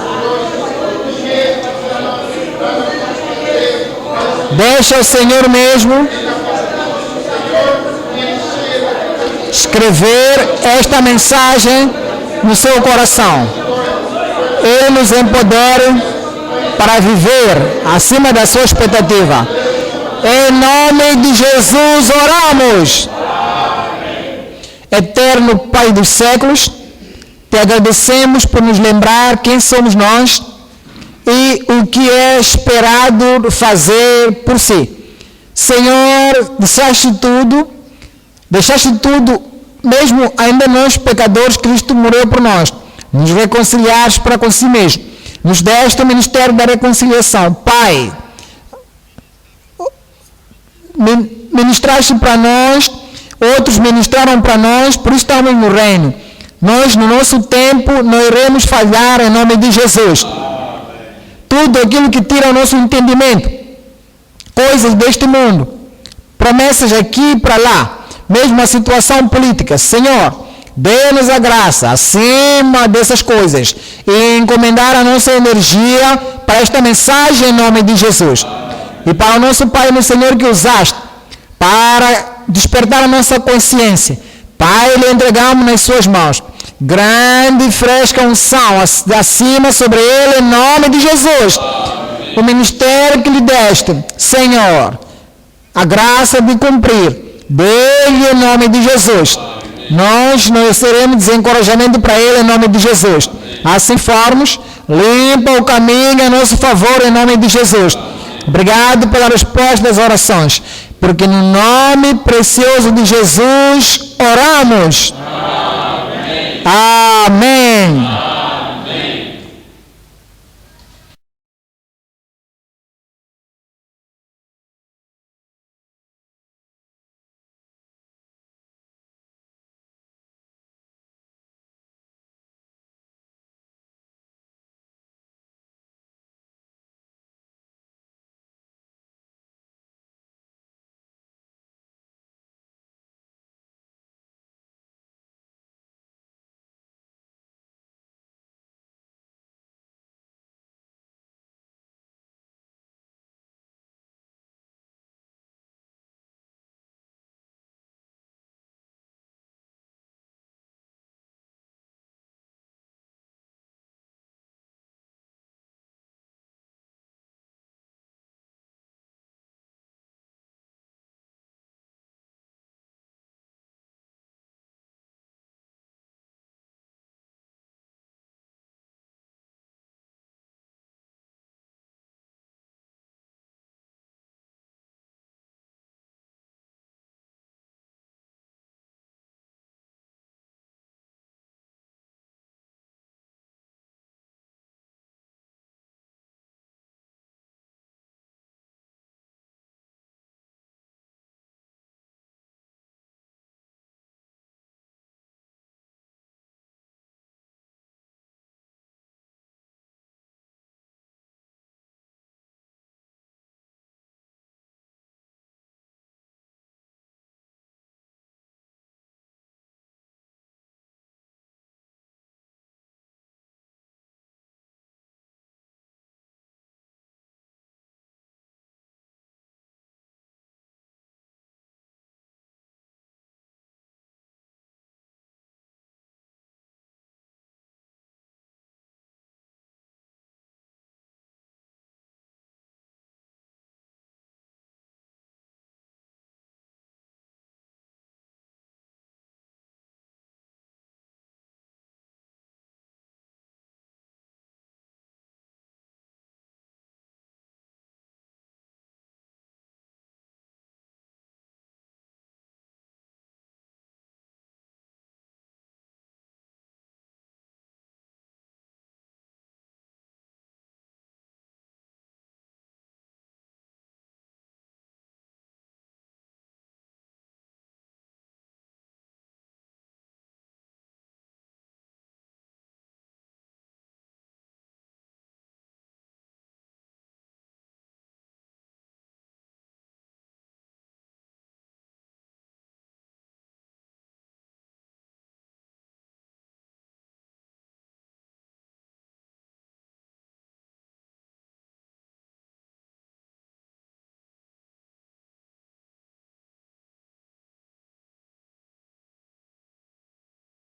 deixa o Senhor mesmo escrever esta mensagem no seu coração. Ele nos empodera para viver acima da sua expectativa. Em nome de Jesus oramos. Eterno Pai dos séculos, te agradecemos por nos lembrar quem somos nós e o que é esperado fazer por si. Senhor, deixaste tudo, mesmo ainda nós pecadores, Cristo morreu por nós. Nos reconciliaste para com si mesmo. Nos deste o ministério da reconciliação. Pai, ministraste para nós, outros ministraram para nós, por isso estamos no reino. Nós, no nosso tempo, não iremos falhar em nome de Jesus. Tudo aquilo que tira o nosso entendimento, coisas deste mundo, promessas aqui e para lá, mesmo a situação política. Senhor, dê-nos a graça acima dessas coisas e encomendar a nossa energia para esta mensagem em nome de Jesus. E para o nosso Pai no Senhor que usaste para despertar a nossa consciência, Pai, lhe entregamos nas suas mãos grande e fresca unção acima sobre ele em nome de Jesus. Amém. O ministério que lhe deste, Senhor, a graça de cumprir, dele em nome de Jesus. Amém. Nós não seremos desencorajamento para ele em nome de Jesus. Amém. Assim formos, limpa o caminho a nosso favor em nome de Jesus. Amém. Obrigado pela resposta das orações, porque no nome precioso de Jesus oramos. Amém. Amém.